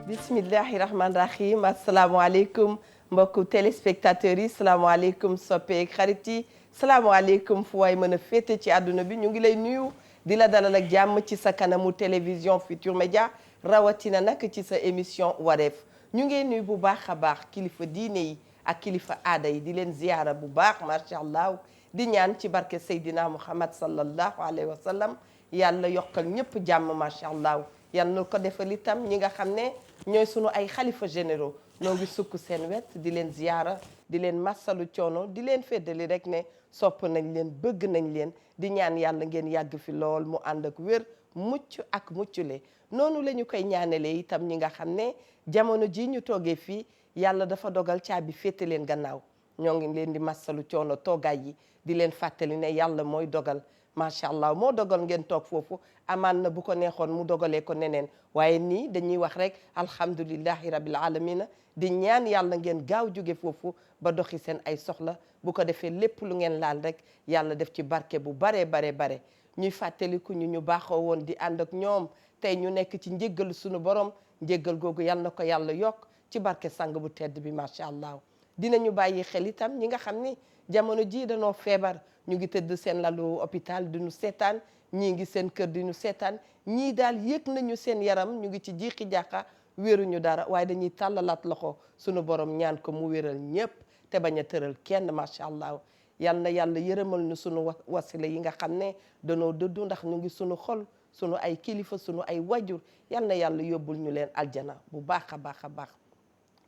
bismillahi rahmaani rahim asalaamaaleykum mbokku téléspectateurs yi salaamaaleykum soppeek xarit yi salaamaaleykum fu waay mën a féete ci àdduna bi ñu ngi lay nuyu di la dalal ak jàmm ci sa kanamu télévision Futur Média rawatina nag ci sa émission wareef ñu ngi nuyu bu baax a baax kilifa diine yi ak kilifa aada yi di leen ziyaara bu baax macha allah di ñaan ci barke Seydina Muhammad sallallahu alayhi wa sallam yàlla yokkal ñëpp jàmm macha allah yàlla na ko defal itam ñi nga xam ne ñooy sunu ay xalifa généraux noo ngi sukk seen wet di leen ziyaara di leen massalu coono di leen feddali rek ne sopp nañ leen bëgg nañ leen di ñaan yàlla ngeen yàgg fi lool mu ànd ak wér mucc ak muccule noonu la ñu koy ñaanalee itam ñi nga xam ne jamono ji ñu toogee fii yàlla dafa dogal caabi féete leen gannaaw ñoo ngi leen di massalu coono toogaay yi di leen fàttali ne yàlla mooy dogal macha allah moo dogal ngeen toog foofu amaan na bu ko neexoon mu dogalee ko neneen waaye nii dañuy wax rek alhamdulillahi rabbil alamina di ñaan yàlla ngeen gaaw jóge foofu ba doxi seen ay soxla bu ko defee lépp lu ngeen laal rek yàlla def ci barke bu bare bare ñuy fàttaliku ñu baaxoo woon di ànd ak ñoom tey ñu nekk ci njéggal suñu borom njéggal googu yal na ko yàlla yokk ci barke sang bu tedd bi macha allah dinañu bàyyi xel itam ñi nga xam ni jamono ji dañoo feebar ñu ngi tëdd seen lalu hôpital di ñu seetaan ñii ngi seen kër di ñu seetaan ñii daal yëg nañu seen yaram ñu ngi ci jiixi jàqa wéruñu dara waaye dañuy tàllalaat loxo sunu borom ñaan ko mu wéral ñépp te bañ a tëral kenn macha allah yal na yàlla yërëmal ñu sunu wasila yi nga xam ne danoo dëddu ndax ñu ngi sunu xol sunu ay kilifa sunu ay wajur yal na yàlla yóbbul ñu leen aljana bu baax a baax a baax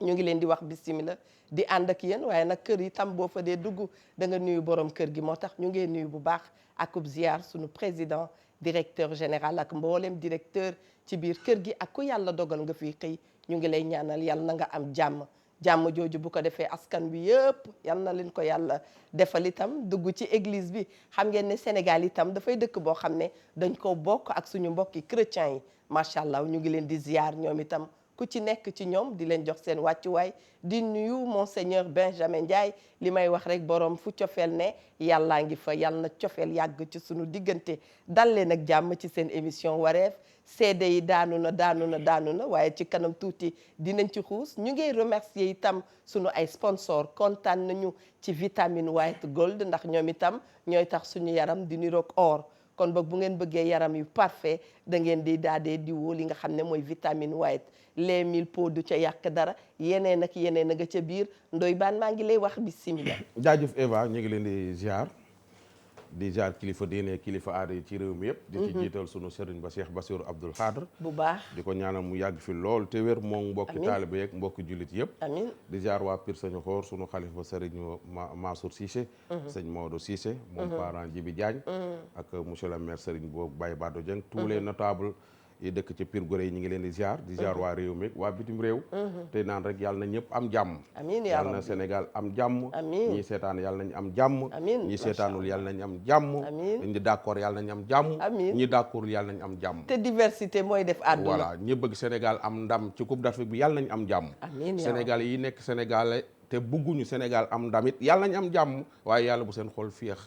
ñu ngi leen di wax bismillah di ànd ak yéen waaye nag kër yi tam boo fa dee dugg da nga nuyu borom kër gi moo tax ñu ngi nuyu bu baax akub ziar sunu président directeur général ak mboolem directeur ci biir kër gi ak ku yàlla dogal nga fi xëy ñu ngi lay ñaanal yàlla na nga am jàmm jooju bu ko defee askan wi yëpp yal na leen ko yàlla defal itam dugg ci église bi xam ngeen ne Sénégal itam dafay dëkk boo xam ne dañ ko bokk ak suñu mbokki chrétiens yi macha allah ñu ngi leen di ziar ñoom itam ku ci nekk ci ñoom di leen jox seen wàccuwaay di nuyu monseigneur Benjamin Ndiaye li may wax rek borom fu cofeel ne yàllaa ngi fa yàlla na cofeel yàgg ci sunu diggante dal leen ak jàmm ci seen émission wareef seede yi daanu na waaye ci kanam tuuti dinañ ci xuus ñu ngi remercier itam sunu ay sponsor kontaan nañu ci vitamine white gold ndax ñoom itam ñooy tax suñu yaram di niroog or kon boog bu ngeen bëggee yaram yu parfait da ngeen di daadee diwoo li nga xam ne mooy vitamine white les 1000 pots du ca yàq dara yeneen ak yeneen a nga ca biir ndoy baan maa ngi lay wax bismillah. jaajëf Eva ñu ngi leen di ziar kilifa diine kilifa aada yi ci réew mi yëpp. di ci jiital sunu sëriñ ba Cheikh Bassirou Abdoul Khadr. bu baax di ko ñaanal mu yàgg fi lool te wér moom mbokki taalibe yeeg mbokki jullit yëpp. amiin di ziar waa Pire Sañu Xoor sunu xalifa sëriñ Mansour Cissé. sëñ Maodo Cissé. moom parent Jibi Diagne. ak monsieur le maire sëriñ boobu Baye Bado Dieng. tous les notables yi dëkk ci Pire Gorée yi ñu ngi leen di ziar waa réew mi waa bitim réew. te naan rek yàlla na ñëpp am jàmm. amiin yàlla na Sénégal am jàmm. amiin ñi seetaan yàlla nañ am jàmm. amiin ñi seetaanul yàlla nañ am jàmm. amiin ñi d'accord yàlla nañ am jàmm. amiin ñi d'accordul yàlla nañ am jàmm. te diversité mooy def àdduna. voilà ñi bëgg Sénégal am ndam ci Coupe d'Afrique bi yàlla nañ am jàmm. amiin Sénégal yi nekk Sénégalais te bëgguñu Sénégal am ndam it yàlla nañ am jàmm waaye yàlla bu seen xol féex.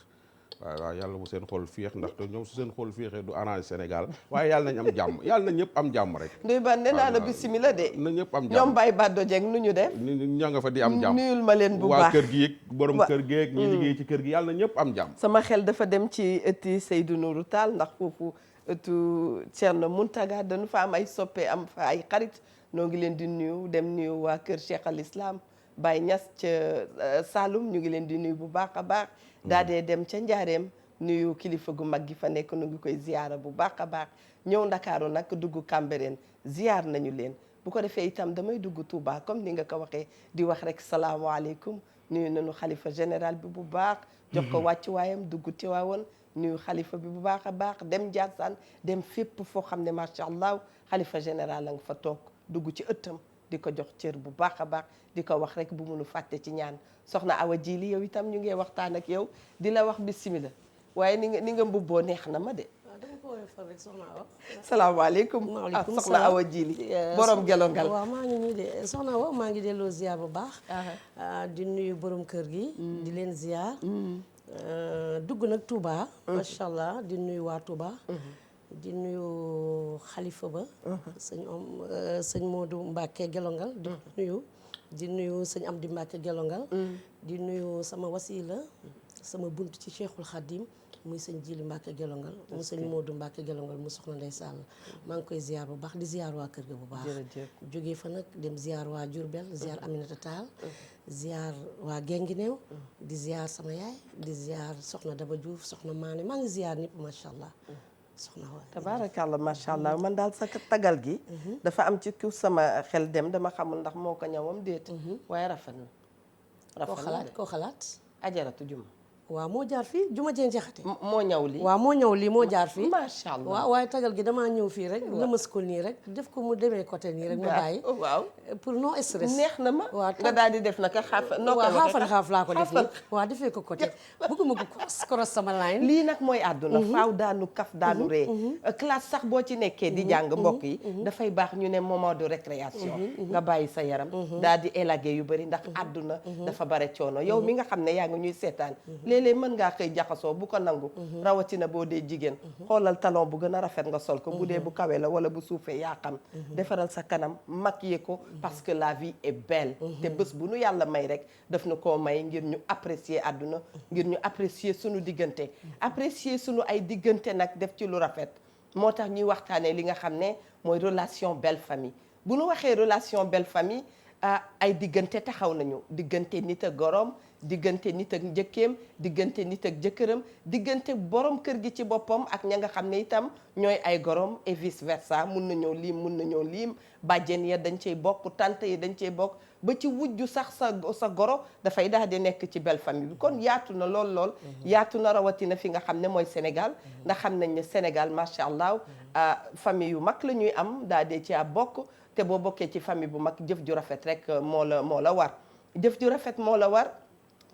waaw yàlla bu seen xol féex ndaxte ñoom su seen xol féexee du arrange Sénégal waaye yàlla nañ am jàmm yàlla na ñëpp am jàmm rek. ndoy baan nee naa la bismillah de. na ñëpp am jàmm ñoom Baye Bado Dieng nu ñu def. ña nga fa di am jàmm nuyul ma leen bu baax waa kër gi yeeg borom kër gi yeeg ñi liggéey ci kër gi yàlla na ñëpp am jàmm. sama xel dafa dem ci ëtti Seydou Nourou Tall ndax foofu ëttu Thierno Mountaga dañu fa am ay soppe am fa ay xarit noo ngi leen di nuyu dem nuyu waa kër Cheikh Al Islam Baye Niass ca Saloum ñu ngi leen di nuyu bu baax a baax. daa dee dem ca Njaareem nuyu kilifa gu mag gi fa nekk nu ngi koy ziyaara bu baax a baax ñëw Ndakaaru nag dugg Cambérène ziyaar nañu leen bu ko defee itam damay dugg Touba comme ni nga ko waxee di wax rek salaamaaleykum nuyu nañu xalifa général bi bu baax jox ko wàccuwaayam dugg Tiwaawoon nuyu xalifa bi bu baax a baax dem Ndiassane dem fépp foo xam ne macha allah xalifa général la nga fa toog dugg ci ëttam di ko jox cër bu baax a baax di ko wax rek bu munu fàtte ci ñaan soxna Awa Jili yow itam ñu ngi waxtaan ak yow di la wax bismillah waaye ni nga mbubboo neex na ma de. waaw dama ko war a far rek soxna Awa. salaamaaleykum. maaleykum soxna Awa Jili. borom gelongal waaw maa ngi nii de soxna Awa maa ngi delloo ziar bu baax. di nuyu borom kër gi. di leen ziar. dugg nag Touba. macha allah di nuyu waa Touba. di nuyu xalifa ba sëñ Modou Mbacke Gelongal di nuyu sëñ Amdi Mbacke Gelongal di nuyu sama wasila sama bunt ci Cheikhul Khadim muy sëñ Jili Mbacke Gelongal mu sëñ Modou Mbacke Gelongal mu soxna Ndey Sall maa ngi koy ziar bu baax di ziar waa kër ga bu baax jógee fa nag dem ziar waa Diourbel ziar Aminata Tall ziar waa Gengineew di ziar sama yaay di ziar soxna Daba Diouf soxna Maane maa ngi ziar ñëpp macha allah soxna waay tabaarakàlla macha allah man daal sa tagal gi dafa am ci ku sama xel dem dama xamul ndax moo ko ñawam déet waaye rafet na koo xalaat ajaratu juma waaw moo jaar fii Juma Jeen Jaxate moo ñaw lii waaw moo ñëw lii moo jaar fii macha allah waaw waaye tagal gi damaa ñëw fii rek lëmas ko nii rek def ko mu demee côté nii rek mu bàyyi waaw pour non stress neex na ma waaw nga daal di def naka xaaf waaw xaafan xaaf laa ko def nii waaw defee ko côté bëgguma ko koros sama line lii nag mooy àdduna faaw daanu kaf daanu ree classe sax boo ci nekkee di jàng mbokk yi dafay baax ñu ne moment de récréation nga bàyyi sa yaram daal di élaguer yu bëri ndax àdduna dafa bare coono yow mi nga xam ne yaa ngi ñuy seetaan léeg-léeg mën ngaa xëy jaxasoo bu ko nangu rawatina boo dee jigéen xoolal talon bu gën a rafet nga sol ko bu dee bu kawe la wala bu suufee yaa xam defaral sa kanam maquiller ko parce que la vie est belle te bés bu nu yàlla may rek daf nu koo may ngir ñu apprécier àdduna ngir ñu apprécier sunu diggante apprécier sunu ay diggante nag def ci lu rafet moo tax ñuy waxtaanee li nga xam ne mooy relation belle famille bu nu waxee relation belle famille ay diggante taxaw nañu diggante nit ak goroom diggante nit ak njëkkeem diggante nit ak jëkkëram diggante borom kër gi ci boppam ak ña nga xam ne itam ñooy ay gorom et vice versa mun nañoo lim bàjjen ya dañ cey bokk tante yi dañ cey bokk ba ci wujju sax sa goro dafay daal di nekk ci belle famille bi kon yaatu na lool yaatu na rawatina fi nga xam ne mooy Sénégal ndax xam nañ ne Sénégal macha allah famille yu mag la ñuy am daal di ci ab bokk te boo bokkee ci famille bu mag jëf ju rafet rek moo la war jëf ju rafet moo la war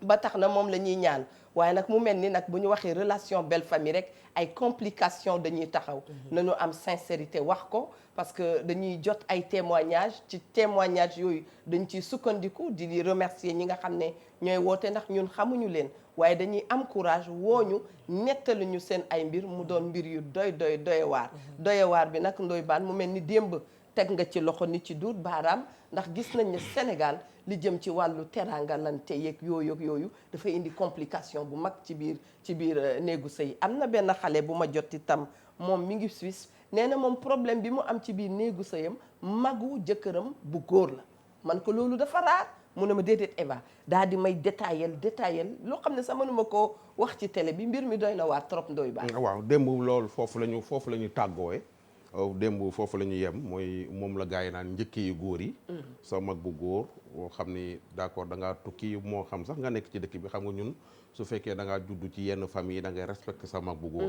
ba tax na moom la ñuy ñaan waaye nag mu mel ni nag bu ñu waxee relation belle famille rek ay complications dañuy taxaw nañu am sincérité wax ko parce que dañuy jot ay témoignages ci témoignages yooyu dañ ciy sukkandiku di remercier ñi nga xam ne ñooy woote ndax ñun xamuñu leen waaye dañuy am courage wooñu nettali ñu seen ay mbir mu doon mbir yu doyewaar bi nag ndoy baan mu mel ni démb teg nga ci loxo nit ci duut baaraam ndax gis nañ ne Sénégal li jëm ci wàllu terangalante yeeg yooyu dafay indi complication bu mag ci biir néegu sëy am na benn xale bu ma jot itam moom mi ngi Suisse nee na moom problème bi mu am ci biir néegu sëyam magu jëkkëram bu góor la man ko loolu dafa raar mu ne ma déedéet Eva daal di may détaillé loo xam ne sax mënuma koo wax ci télé bi mbir mi doy na waar trop ndoy baax waaw démb loolu foofu la ñu tàggoowe démb foofu la ñu yem mooy moom la gars yi naan njëkk yu góor yi sa mag bu góor boo xam ni d'accord da ngaa tukki moo xam sax nga nekk ci dëkk bi xam nga ñun su fekkee da ngaa judd ci yenn famille da ngay respecter sa mag bu góor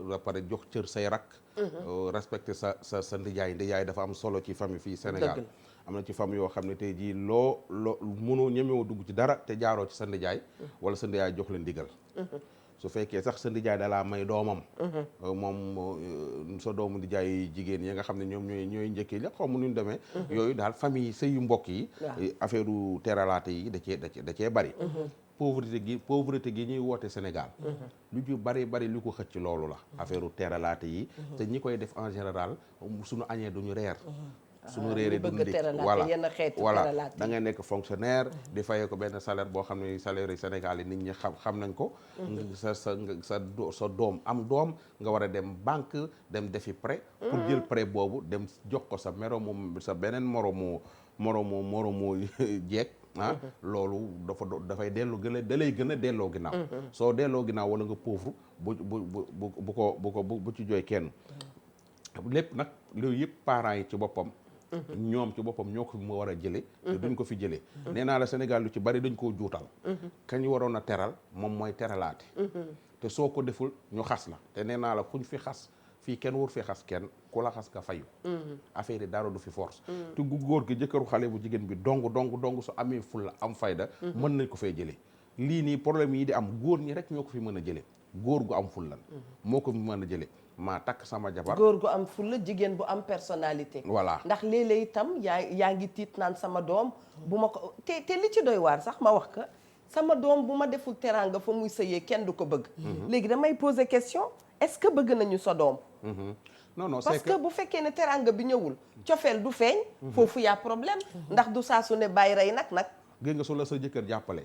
ba pare jox cër say rak respecter sa ndijaay dafa am solo ci famille fii Sénégal am na ci famille yoo xam ne tey jii loo mënoo ñemewoo dugg ci dara te jaaroo ci sa ndijaay wala sa ndijaay jox leen ndigal su fekkee sax sa ndijaay dalaa may doomam moom sa doomu ndijaay jigéen yi nga xam ne ñoom ñooy njëkkee la xaw ma nu ñu demee yooyu daal famille sëyu mbokk yi affaire u teralaate yi da cee bari pauvreté gi ñuy woote Sénégal lu ci bari lu ko xëcc loolu la affaire u teralaate yi te ñi koy def en général suñu añee duñu reer suñu réeree du ndékki voilà da ngay nekk fonctionnaire di fayee ko benn salaire boo xam ne salaire yi Sénégal yi nit ñi xam nañ ko sa doom am doom nga war a dem banque dem defi prêt pour jël prêt boobu dem jox ko sa beneen moromu jeeg loolu dafay da lay gën a delloo ginnaaw soo delloo ginnaaw wala nga pauvre bu ci jooy kenn lépp nag loolu yëpp parents yi ci boppam ñoom ci boppam ñoo ko mu war a jële te duñ ko fi jëlee nee naa la Sénégal lu ci bari dañ koo juutal kañ waroon a teral moom mooy teralaate te soo ko deful ñu xas la te nee naa la kuñ fi xas fii kenn wur fi xas kenn ku la xas ka fayu affaire yi dara du fi force te gu góor gi jëkkëru xale bu jigéen bi dong su amee fulla am fayda mën nañ ko fay jëlee lii nii problème yi di am góor ñi rek ñoo ko fi mën a jëlee góor gu am fullan moo ko fi mën a jëlee maa takk sama jabar góor gu am fulla jigéen bu am personnalité voilà ndax léeg-léeg itam yaa ngi tiit naan sama doom bu ma ko te li ci doy waar sax ma wax ka sama doom bu ma deful teraanga fa muy sëyee kenn du ko bëgg léegi damay poser question est-ce que bëgg nañu sa doom. non non parce que bu fekkee ne teraanga bi ñëwul cofeel du feeñ. foofu yaa problème. ndax du saa su ne bàyyi rey nag. gis nga su la sa jëkkër jàppale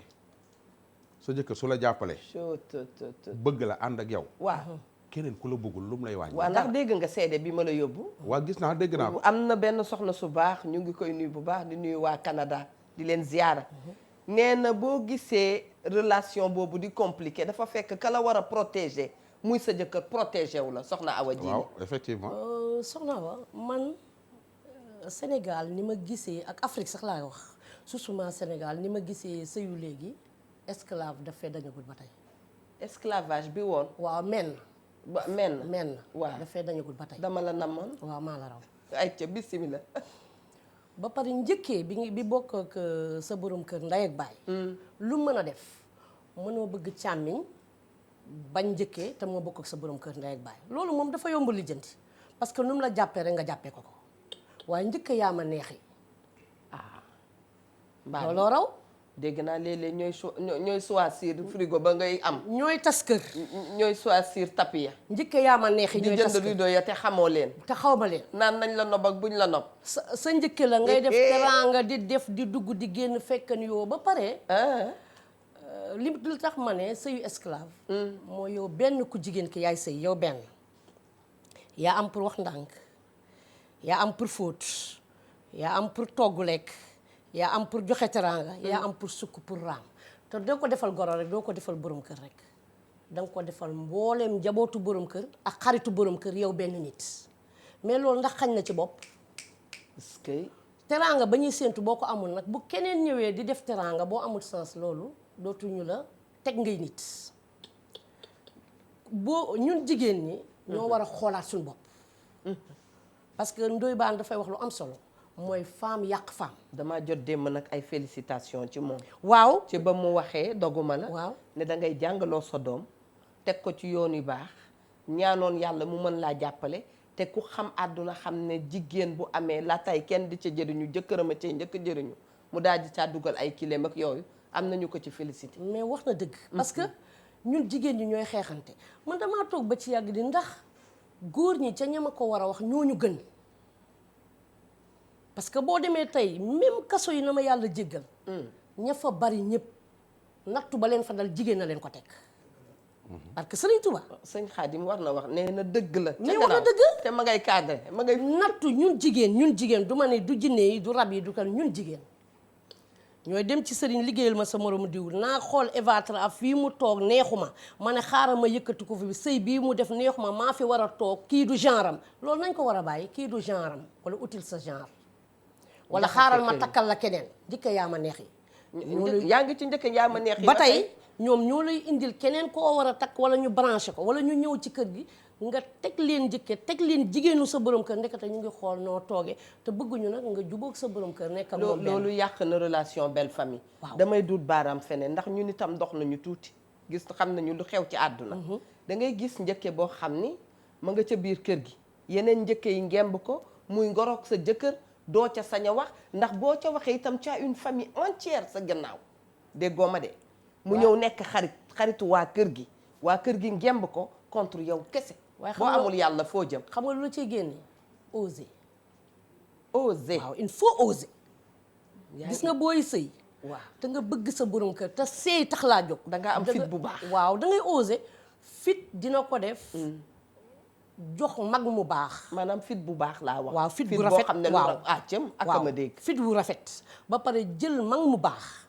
sa jëkkër su la jàppale. bëgg la ànd ak yow. waaw keneen ku la bëggul lu mu lay wàññi. waaw ndax dégg nga seede bi ma la yóbbu. waa gis naa dégg naa ko. am na benn soxna su baax ñu ngi koy nuyu bu baax di nuyu waa Canada di leen ziyaara. nee na boo gisee relation boobu di compliqué dafa fekk ka la war a protéger muy sa jëkkër protégé wu la soxna Awa Dieng. waaw effectivement. soxna Awa man Sénégal ni ma gisee ak Afrique sax laay wax surtout Sénégal ni ma gisee sëyu léegi esclave dafay dañagul ba tey. esclavage bi woon. waaw men waaw dafay dañagul ba tey. dama la namoon. waaw maa la raw. ay ca bismillah. ba pare njëkkee bi bokk ak sa borom kër ndey ak baay. lu mën a def mënoo bëgg càmmiñ bañ njëkkee te moo bokk ak sa borom kër ndey ak baay loolu moom dafa yomb lijjanti parce que nu mu la jàppee rek nga jàppee ko waaye njëkkee yaa ma neexi looloo raw. dégg naa léeg-léeg ñooy choisir frigo ba ngay am. ñooy tas kër. ñooy choisir tapis. njëkkee yaa ma neexi ñooy tas kër di jënd rideau ya te xamoo leen. te xaw ma leen. naan nañ la nob ak buñ la nob. sa njëkkee la ngay def teraanga di def di dugg di génn fekkan yoo ba pare. li tax ma ne sëyu esclave. moo yow benn ku jigéen ki yaay sëy yow benn. yaa am pour wax ndànk yaa am pour fóot yaa am pour togg lekk. yaa am pour joxe teraanga yaa am pour sukk pour raam te doo ko defal goro rek doo ko defal borom kër rek danga ko defal mbooleem njabootu borom kër ak xaritu borom kër yow benn nit mais loolu ndax xañ na ci bopp. est-ce que teraanga ba ñuy séentu boo ko amul nag bu keneen ñëwee di def teraanga boo amul sens loolu dootuñu la teg ngay nit boo ñun jigéen ñi. ñoo war a xoolaat suñu bopp. parce que Ndoye Bane dafay wax lu am solo. mooy femme yàq femme. damaa jot démb nag ay félicitations ci moom. waaw ci ba mu waxee doguma la. waaw ne da ngay jàngaloo sa doom teg ko ci yoon yu baax ñaanoon yàlla mu mën laa jàppale te ku xam àdduna xam ne jigéen bu amee la tay kenn di ca jëriñu jëkkëram a cay njëkk jëriñu mu daal di caa dugal ay kileem ak yooyu am nañu ko ci félicité. mais wax na dëgg. parce que ñun jigéen ñi ñooy xeexante man damaa toog ba ci yàgg di ndax góor ñi ca ñama ko war a wax ñooñu gën. parce que boo demee tey même kaso yi na ma yàlla jéggal ña fa bari ñëpp nattu ba leen fa dal jigéen na leen ko teg parce que Sëriñ Tuubaa sëñ Xaadim war na wax nee na dëgg la mais wax na dëgg te ma ngay cadré ma ngay nattu ñun jigéen du ma ne du jinne yi du rab yi du kan ñun jigéen ñooy dem ci sëriñ liggéeyal ma sa moromu diw naa xool Evatra fii mu toog neexuma ma ne xaaral ma yëkkati ko fi sëy bii mu def neexuma maa fi war a toog kii du genre am loolu nañ ko war a bàyyi kii du genre am wala utile sa genre wala xaaral ma takkal la keneen njëkk yaa ma neex yi. yaa ngi ci njëkk yaa ma neex yi. ba tey ñoom ñoo lay indil keneen koo war a takk wala ñu branché ko wala ñu ñëw ci kër gi nga teg leen njëkke teg leen jigéenu sa borom kër ndekete ñu ngi xool noo toogee te bëgguñu nag nga jubóog sa borom kër nekk ak moom loolu yàq na relation belle famille. waaw damay duut baaraam feneen ndax ñun itam dox nañu tuuti gis xam nañu lu xew ci àdduna. da ngay gis njëkke boo xam ni ma nga ca biir kër gi yeneen njëkke yi ngemb ko muy ngoroog sa jëkkër. doo ca sañ a wax ndax boo ca waxee itam ca une famille entière sa gannaaw déggoo ma de mu ñëw nekk xaritu waa kër gi ngemb ko contre yow kese boo amul yàlla foo jëm xam nga lu la ciy génne oser waaw il faut oser gis nga booy sëy waaw te nga bëgg sa borom kër te sëy tax laa jóg da nga am fit bu baax waaw da ngay oser fit dina ko def jox mag mu baax. maanaam fit bu baax laa wax. waaw fit bu rafet boo xam ne lu àccam ak ma dégg. fit bu rafet ba pare jël mag mu baax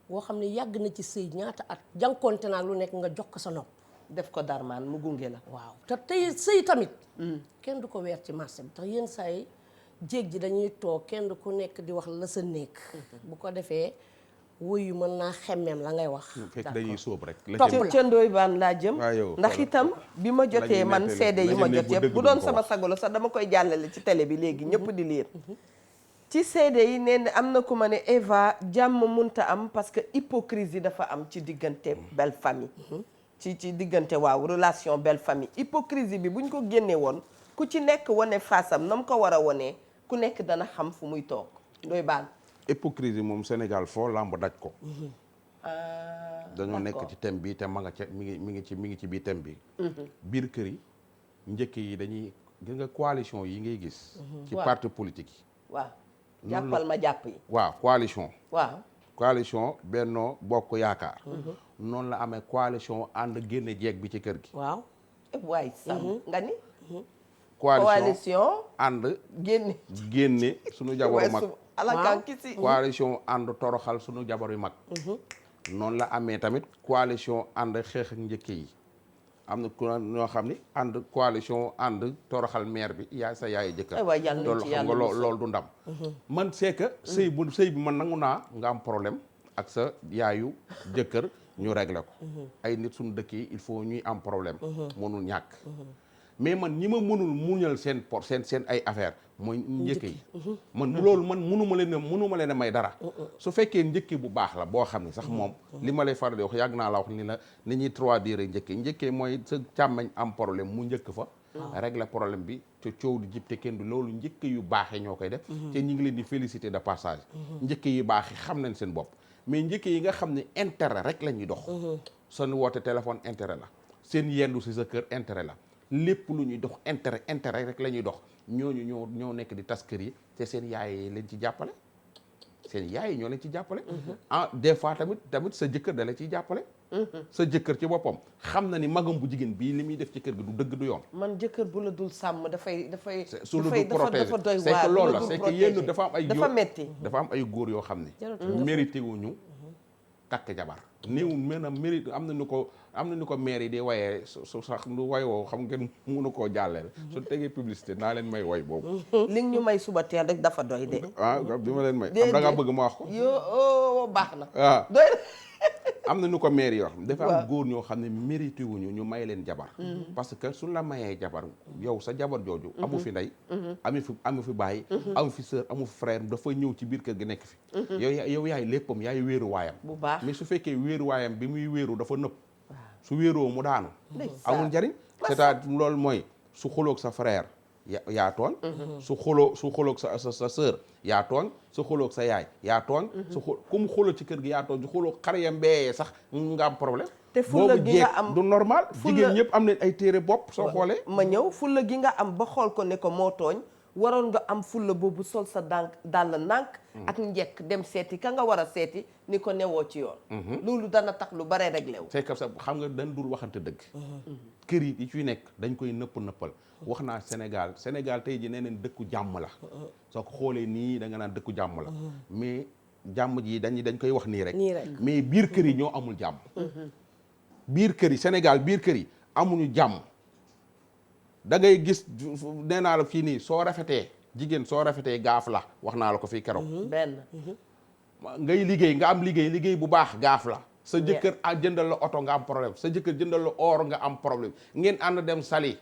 boo xam ne yàgg na ci sëy ñaata at jànkoonte naa lu nekk nga jox ko sa nopp. def ko darmaan mu gunge la. waaw te tey sëy tamit. kenn du ko weer ci marché bi tax yenn saa yi jéeg ji dañuy toog kenn du ku nekk di wax la sa nekk. bu ko defee. wuyu mën naa xemmeem la ngay wax. fekk dañuy sóob rek. ca Ndoye Bane laa jëm. ndax itam bi ma jotee man seede yi ma jot yëpp bu doon sama sagolo sax dama koy jàllale ci télé bi léegi ñëpp di liir. ci seede yi nee na am na ku ma ne Eva jàmm munta am parce que hypocrisie dafa am ci diggante belle famille. ci diggante waaw relation belle famille hypocrisie bi buñ ko génnee woon ku ci nekk wane faasam na mu ko war a wonee ku nekk dana xam fu muy toog Ndoye Bane. hypocrisie moom Sénégal foo lamb daj ko. dañoo nekk ci thème bi te ma nga ca mi ngi ci biir thème bi biir kër yi njëkk yi dañuy gis nga coalition yi ngay gis ci parti politique yi waaw jàppal ma jàpp yi waaw coalition waaw coalition Benno Bokk Yaakaar noonu la amee coalition ànd génne jeeg bi ci kër gi waaw waay sam nga ni coalition ànd génne suñu jabaru mag alakan kisi coalition ànd toroxal suñu jabar yu mag noonu la amee tamit coalition ànd xeex ak njëkk yi am na ku ñoo xam ni ànd coalition ànd toroxal maire bi yaay sa yaayu jëkkër loolu xam nga loolu du ndam man c'est que sëy bi man nangu naa nga am problème ak sa yaayu jëkkër ñu régler ko ay nit suñu dëkk yi il faut ñuy am problème mënul ñàkk mais man ñi ma mënul muñal seen ay affaire mooy njëkk yi man loolu man mënuma leen a may dara su fekkee njëkke bu baax la boo xam ne sax moom li ma lay faral di wax yàgg naa la wax ni la ni ñuy 3 dire njëkkee mooy sa càmmeñ am problème mu njëkk fa régler problème bi te coow di jib te kenn du loolu njëkk yu baaxee ñoo koy def te ñu ngi leen di féliciter de passage njëkk yu baax yi xam nañ seen bopp mais njëkk yi nga xam ne intérêt rek la ñuy dox seen woote téléphone intérêt la seen yendu si sa kër intérêt la lépp lu ñuy dox intérêt rek la ñuy dox ñooñu ñoo nekk di tas kër yi te seen yaay yi leen ci jàppale seen yaay yi ñoo leen ci jàppale des fois tamit sa jëkkër da la ciy jàppale sa jëkkër ci boppam xam na ni magam bu jigéen bii li muy def ci kër gi du dëgg du yoon man jëkkër bu la dul sàmm dafay su la dul protéger c'est que loolu la c'est que yéen dafa am ay dafa metti dafa am ay góor yoo xam ne mérité wuñu takk jabar néewul mérite am na ñu ko maire yi di wayee su sax lu wayoo xam ngeen mënu koo jàlleel su tegee publicité naa leen may way boobu li ñu may suba teel rek dafa doy de bi ma leen may am da ngaa bëgg ma wax ko yo baax na waaw doy am na ñu ko maire yoo xam dafa am góor ñoo xam ne mérité wuñu ñu may leen jabar parce que suñ la mayee jabar yow sa jabar jooju amu fi ndey amu fi bàyyi amu fi sœur amu fi frère dafa ñëw ci biir kër gi nekk fi yow yaay léppam yaay wéeru waayam bu baax mais su fekkee wéeru waayam bi muy wéeru dafa nëpp su wéeroo mu daanu amul njariñ c'est-à-dire loolu mooy su xuloog sa frère yaa tooñ su xuloog sa sœur yaa tooñ su xuloog sa yaay yaa tooñ ku mu xuloo ci kër gi yaa tooñ su xuloog xar ya mbeeyee sax nga am problème te fulla gi nga am du normal jigéen ñëpp am nañ ay téere bopp soo xoolee ma ñëw fulla gi nga am ba xool ko ne ko moo tooñ waroon nga am fulla boobu sol sa dàll nànk ak njekk dem seeti ka nga war a seeti ni ko newoo ci yoon loolu dana tax lu bare réglé wu c'est que ça xam nga dañ dul waxante dëgg kër yi ciy nekk dañ koy nëppal wax naa Sénégal tey ji nee neen dëkku jàmm la soo ko xoolee nii da nga naan dëkku jàmm la mais jàmm ji dañ koy wax nii rek mais biir kër yi ñoo amul jàmm biir kër yi Sénégal biir kër yi amuñu jàmm da ngay gis nee naa la fii nii soo rafetee jigéen soo rafetee gaaf la wax naa la ko fii keroog benn ngay liggéey nga am liggéey bu baax gaaf la sa jëkkër jëndal la oto nga am problème sa jëkkër jëndal la or nga am problème ngeen ànd dem sali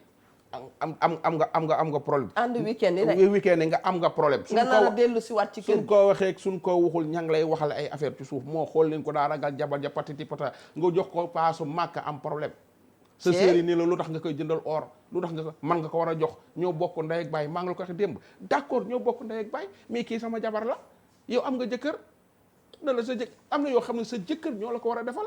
am nga problème ànd weekend yi rek weekend yi nga am nga problème nga nar a dellu si waat ci kër suñ ko waxee suñ ko waxul ña ngi lay waxal ay affaire ci suuf moo xool leen ko daa ragal jabar ja patiti pata nga jox ko paasu màkk am problème sa séeri nii la lu tax nga koy jëndal or lu tax nga man nga ko war a jox ñoo bokk ndey ak baay maa ngi la ko waxee démb d'accord ñoo bokk ndey ak baay mais kii sama jabar la yow am nga jëkkër na la sa am na yoo xam ne sa jëkkër ñoo la ko war a defal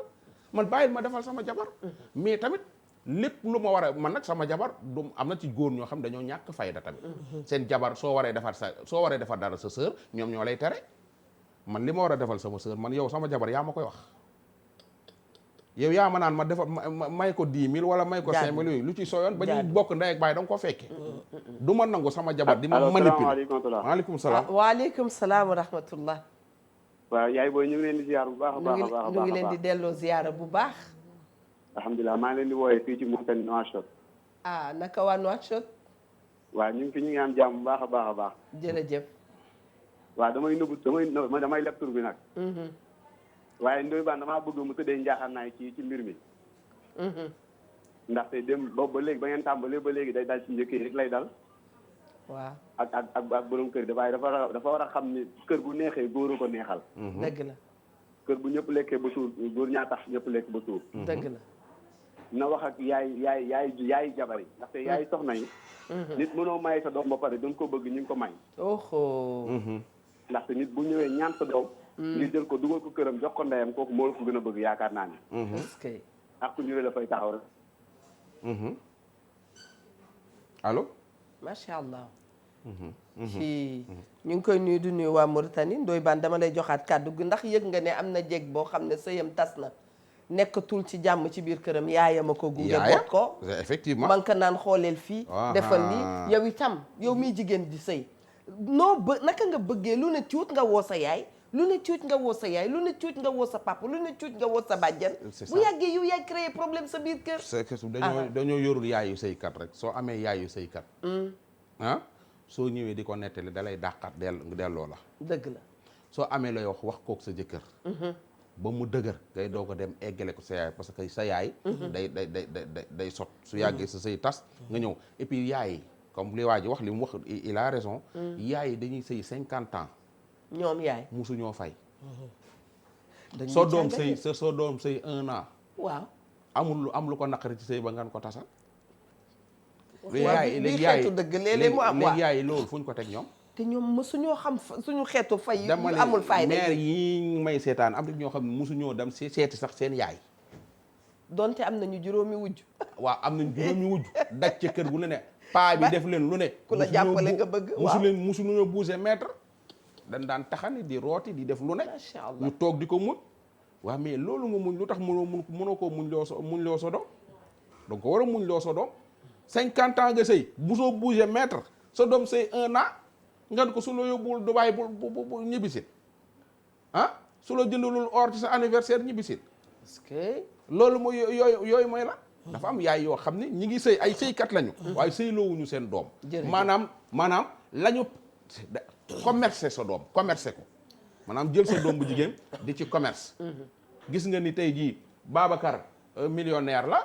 man bàyyil ma defal sama jabar mais tamit lépp lu ma war a man nag sama jabar du am na ci góor ñoo xam dañoo ñàkk fayda tamit seen jabar soo waree defar dara sa sœur ñoom ñoo lay tere man li ma war a defal sama sœur man yow sama jabar yaa ma koy wax yow yaa ma naan ma defal may ko 10 000 wala may ko 5 000 yooyu lu ci sooyoon ba ñuy bokk ndey ak baay da nga ko fekke du ma nangu sama jabar di ma manipuler waaleykum salaam waaleykum salaam wa rahmatullah waaw yaay booy ñu ngi leen di ziar bu baax a baax a baax ñu ngi leen di delloo ziyaara bu baax alhamdulilah maa ngi leen di wooyee fii ci Montaigne Nouakchott naka waa Nouakchott waaw ñu ngi am jàmm bu baax a baax a baax jërëjëf waaw damay leb tur bi nag waaye Ndoye Bane damaa bëgg mu tëddee njaaxaanaay ci mbir mi ndaxte dem boobu ba léegi ba ngeen tàmbalee ba léegi day dal ci njëkk yi rek lay dal waaw ak borom kër waaye dafa war a xam ni kër bu neexee góor ko neexal dëgg la kër bu ñëpp lekkee ba suur góor ñaa tax ñëpp lekk ba suur dëgg la na wax ak yaay jabar yi ndaxte yaay soxna yi nit mënoo may sa doom ba pare doon ko bëgg ñu ngi ko may oho ndaxte nit bu ñëwee ñaan sa doom ñu jël ko dugal ko këram jox ko ndeyam kooku moo la ko gën a bëgg yaakaar naa ni est-ce que ak ku ñu dafay taxaw rek allo macha allah. ci ñu ngi koy nuyu du nuyu waa Mauritanie Ndoye Bane dama lay joxaat kàddu gi ndax yëg nga ne am na jeeg boo xam ne sëyam tas na nekkatul ci jàmm ci biir këram yaayam a ko gunge boot ko effectivement man ka naan xooleel fii defal lii yow itam yow miy jigéen di sëy naka nga bëggee lu ne cuut nga woo sa yaay lu ne cuuc nga woo sa yaay lu ne cuuc nga woo sa papa lu ne cuuc nga woo sa bàjjan bu yàggee yow yaay créer problème sa biir kër c'est que dañoo yorul yaayu sëykat rek soo amee yaayu sëykat soo ñëwee di ko nettali dalay dàqat delloo la dëgg la soo amee lay wax kook sa jëkkër ba mu dëgër ngay doog a dem eggale ko sa yaay parce que sa yaay day sot su yàggee sa sëy tas nga ñëw et puis yaay comme li waa ji wax li mu wax il a raison yaay yi dañuy sëy 50 ans ñoom yaay musuñoo fay soo doom sëy 1 an waaw am lu ko naqari ci sëy ba ngan ko tasal léegi xeetu dëgg léeg-léeg mu am léegi yaay loolu fu ñu ko teg ñoom te ñoom mësuñoo xam suñu xeetu fay yu amul fay maire yi may seetaan am na ñoo xam ne mësuñoo dem seeti sax seen yaay donte am nañu juróomi wujj waaw am nañu juróomi wujj daj ca kër gu ne paa bi def leen lu ne ku la jàppale nga bëgg waaw mësuñoo bouger mètre dañ daan taxani di rooti di def lu ne macha allah ñu toog di ko muñ waaw mais loolu nga muñ lu tax mënoo koo muñ loo sa doom donc war a muñ loo sa doom 50 ans nga sëy busoo bouger mètre sa doom sëy 1 an ngan ko su la yóbbuwul Dubaay bu ñibbisit su la jëndalul or ci sa anniversaire ñibbisit parce que loolu mooy yooyu mooy la dafa am yaay yoo xam ne ñi ngi sëy ay sëykat lañu waaye sëyloowuñu seen doom maanaam lañu commercer sa doom commercer ko maanaam jël sa doom bu jigéen di ci commerce gis nga ni tey jii Babacar millionnaire la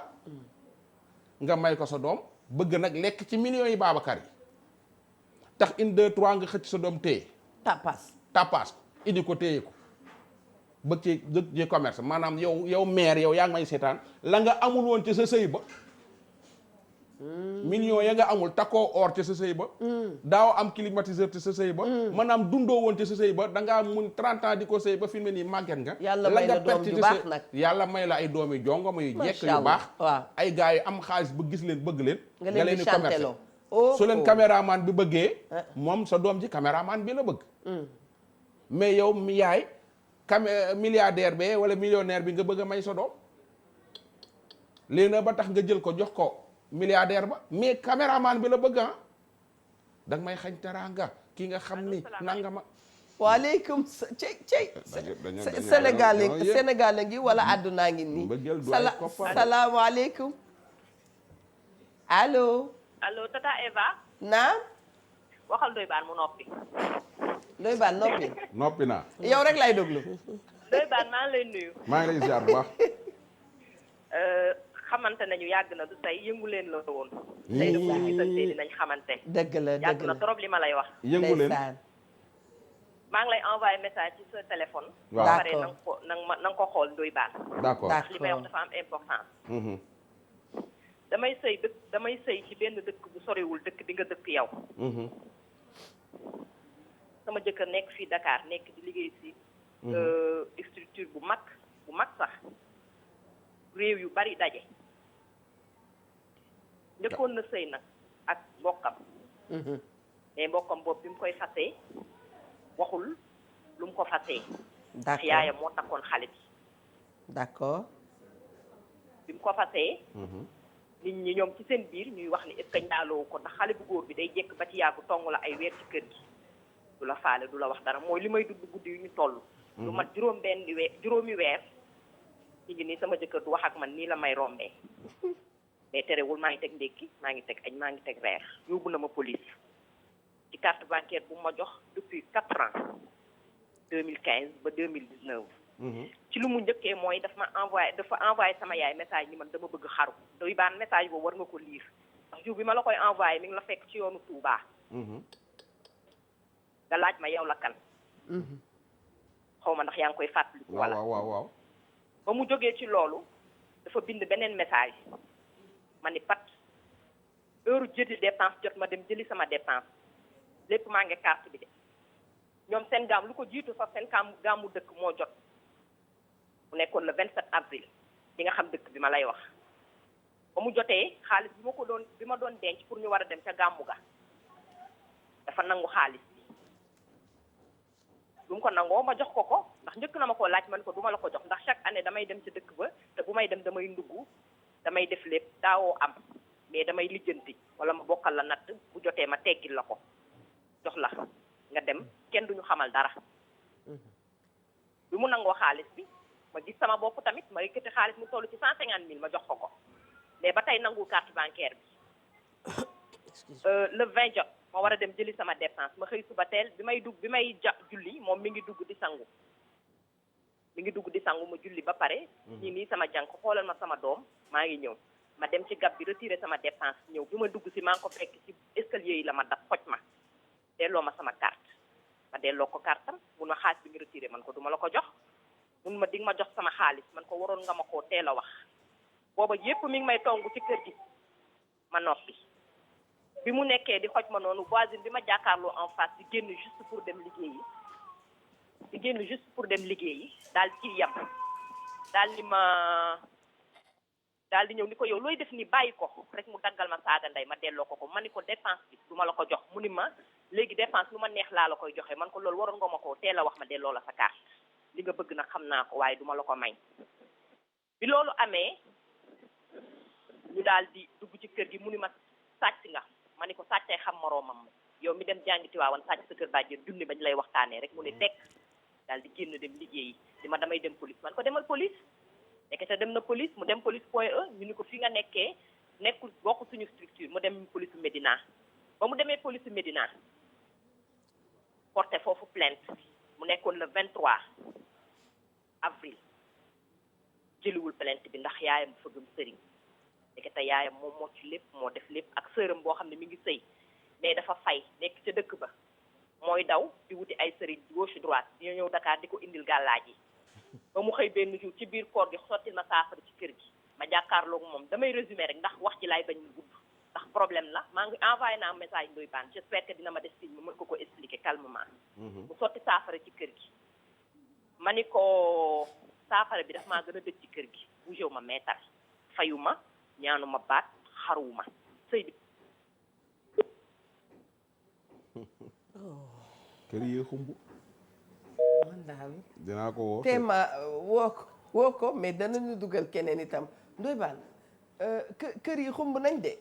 nga may ko sa doom bëgg nag lekk ci millions yi Babacar yi tax 1 2 3 nga xëcc sa doom téye tapas indi ko téye ko bëgg ci commerce maanaam yow mère yow yaa ngi may seetaan la nga amul woon ci sa sëy ba millions ya nga amul takkoo or ci sa sëy ba daaw am climatiseur ci sa sëy ba maanaam dundoo woon ci sa sëy ba dangaa muñ 30 ans di ko sëy ba fi mu ne nii màgget nga yàlla may la doom ju baax nag yàlla may la ay doomi jongoma yu jekk yu baax waaw ay gars yu am xaalis ba gis leen bëgg leen nga leen di chanteloo su leen caméraman bi bëggee moom sa doom ji caméraman bi la bëgg mais yow mi yaay milliardaire be wala millionnaire bi nga bëgg a may sa doom léegi nag ba tax nga jël ko jox ko milliardaire ba mais caméraman bi la bëgg da nga may xañ teraanga ki nga xam ni nanga ma waaleykum Sénégal ngi wala àddunaa ngi nii salaamaaleykum allo tata Eva naam waxal Ndoye Bane mu noppi Ndoye Bane noppi naa yow rek lay déglu Ndoye Bane maa ngi lay nuyu maa ngi lay ziar bu baax xamante nañu yàgg na du tey yëngu leen la woon tey dafa gisante dinañ xamante dëgg la yàgg na trop li ma lay wax yëngu leen maa ngi lay envoyé message ci sa téléphone waaw ba pare na nga ko xool Ndoye Bane d'accord ndax li may wax dafa am importance damay sëy ci benn dëkk bu soriwul dëkk bi nga dëkk yow sama jëkkër nekk fii Dakar nekk di liggéey si structure bu mag sax réew yu bari daje njëkkoon na sëy nag ak mbokkam mais mbokkam boobu bi mu koy fasee waxul lu mu ko fasee ndax yaayam moo takkoon xale bi d'accord bi mu ko fasee nit ñi ñoom ci seen biir ñuy wax ni est-ce que njaaloo ko ndax xale bu góor bi day jekk ba ci yàggu tong la ay weer ci kër gi du la faale du la wax dara mooy li may dugg guddi yu ñu toll lu mat juróomi weer ñu ngi nii sama jëkkër du wax ak man nii la may rombee mais terewul maa ngi teg ndékki maa ngi teg añ maa ngi teg reer yóbbu na ma police ci carte bancaire bu ma jox depuis 4 ans 2015 ba 2019 ci lu mu njëkkee mooy dafa envoyé sama yaay message ni man dama bëgg xaru Ndoye Bane message boobu war nga ko lire ndax jour bi ma la koy envoyé mi ngi la fekk ci yoonu Touba nga laaj ma yow la kan xaw ma ndax yaa ngi koy fàttaliku wala waaw ba mu jógee ci loolu dafa bind beneen message ma ni pat heure jëli dépense jot ma dem jëli sama dépense lépp maa ngi carte bi de ñoom seen gaam lu ko jiitu sax seen gaamu dëkk moo jot mu nekkoon le 27 avril di nga xam dëkk bi ma lay wax ba mu jotee xaalis bi ma doon denc pour ñu war a dem ca gàmmu ga dafa nangu xaalis bi bu mu ko nangoo ma jox ko ndax njëkk na ma koo laaj man ko duma la ko jox ndax chaque année damay dem ca dëkk ba te bu may dem damay ndugg damay def lépp daawoo am mais damay lijjanti wala ma bokkal la natt bu jotee ma teggil la ko jox la nga dem kenn duñu xamal dara bi mu nangoo xaalis bi ma gis sama bopp tamit ma yëkkati xaalis mu toll ci 150 000 ma jox ko mais ba tey nangu carte bancaire bi le 20 jot ma war a dem jëli sama dépense ma xëy suba teel bi may julli moom mi ngi dugg di sangu ma julli ba pare ñi nii sama jànk xoolal ma sama doom maa ngi ñëw ma dem ci gab bi retiré sama dépense ñëw bi ma dugg si maa ngi ko fekk ci escalier yi la ma daf xoj ma delloo ma sama carte ma delloo ko kartam mun ma xaalis bi nga retiré man ko duma la ko jox mun ma di nga ma jox sama xaalis man ko waroon nga ma koo teel a wax booba yépp mi ngi may tongu ci kër gi ma noppi bi mu nekkee di xoj ma noonu voisine bi ma jàkkaarloo en face di génn juste pour dem liggéeyi daal ci yam daal di ñëw ni ko yow looy def ni bàyyi ko rek mu daggal ma saaga ndey ma delloo ko ma ni ko dépense bi du ma la ko jox mu ni ma léegi dépense lu ma neex laa la koy joxe man ko loolu waroon nga ma ko teel a wax ma delloo la sa carte li nga bëgg nag xam naa ko waaye du ma la ko may bi loolu amee ñu daal di dugg ci kër gi mu ni ma sàcc nga ma ni ko sàccee xam moroomam yow mi dem jàngi Tiwaawan sàcc sa kër bàjjen junni bañ lay waxtaanee rek mu ne tekk daal di génn dem liggéeyi di ma damay dem police man ko demal police nekkete dem na police mu dem police point E ñu ni ko fi nga nekkul bokk suñu structure mu dem police Médina ba mu demee police Médina porté foofu plainte mu nekkoon le 23 avril jëliwul plainte bi ndax yaayam fa gëm sëriñ nekkete yaayam moom moo ci lépp moo def lépp ak sëram boo xam ne mi ngi sëy mais dafa fay nekk ca dëkk ba mooy daw di wuti ay sëriñ gauche droite di ñëw Dakar di ko indil gàllaaj yi ba mu xëy benn jour ci biir koor gi sottil ma saafara ci kër gi ma jàkkaarloog moom damay résumé rek ndax wax ci laay bañ mu gudd ndax problème la maa ngi envoyé naa message Ndoye Bane j'espère que dina ma def signe ma mën ko expliquer calmement mu sotti saafara ci kër gi ma ni ko saafara bi daf maa gën a dëj ci kër gi bougew ma meetar fayu ma ñaanu ma baat xaruwuma sëy bi kër yi xumb man daal dinaa ko woo téema woo ko mais danañu dugal keneen itam Ndoye Bane kër yi xumb nañ de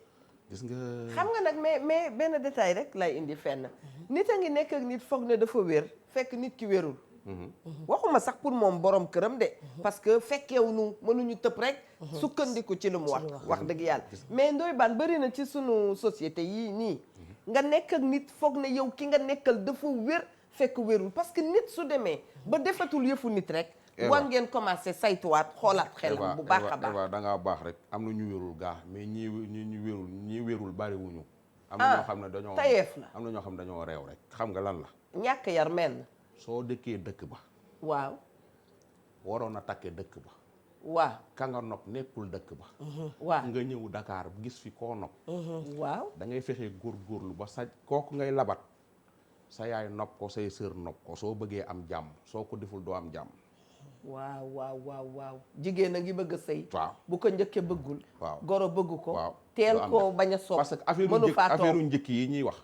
gis nga xam nga nag mais benn détail rek lay indi fenn nit a ngi nekk ak nit foog ne dafa wér fekk nit ki wérul waxuma sax pour moom borom këram de parce que fekkeewuñu mënuñu tëb rek sukkandiku ci lu mu wax dëgg yàlla mais Ndoye Bane bëri na ci sunu société yii nii nga nekk ak nit foog ne yow ki nga nekkal dafa wér fekk wérul parce que nit su demee ba defatul yëfu nit rek war ngeen commencé saytuwaat xoolaat xelam bu baax a baax da ngaa baax rek am na ñu wérul gaa mais ñi wérul bariwuñu am na ñoo xam ne dañoo tayeef la am na ñoo xam ne dañoo réew rek xam nga lan la ñàkk yar menn soo dëkkee dëkk ba waaw waroon a takkee dëkk ba waaw ka nga nopp nekkul dëkk ba waaw nga ñëw Dakar gis fi koo nopp waaw da ngay fexee góorgóorlu ba sa kooku ngay labat sa yaay nopp ko say sœur nopp ko soo bëggee am jàmm soo ko deful doo am jàmm waaw jigéen a ngi bëgg a sëy waaw bu ko njëkkee bëggul waaw goro bëgg ko waaw teel koo bañ a sopp parce que affaire njëkk yi ñuy wax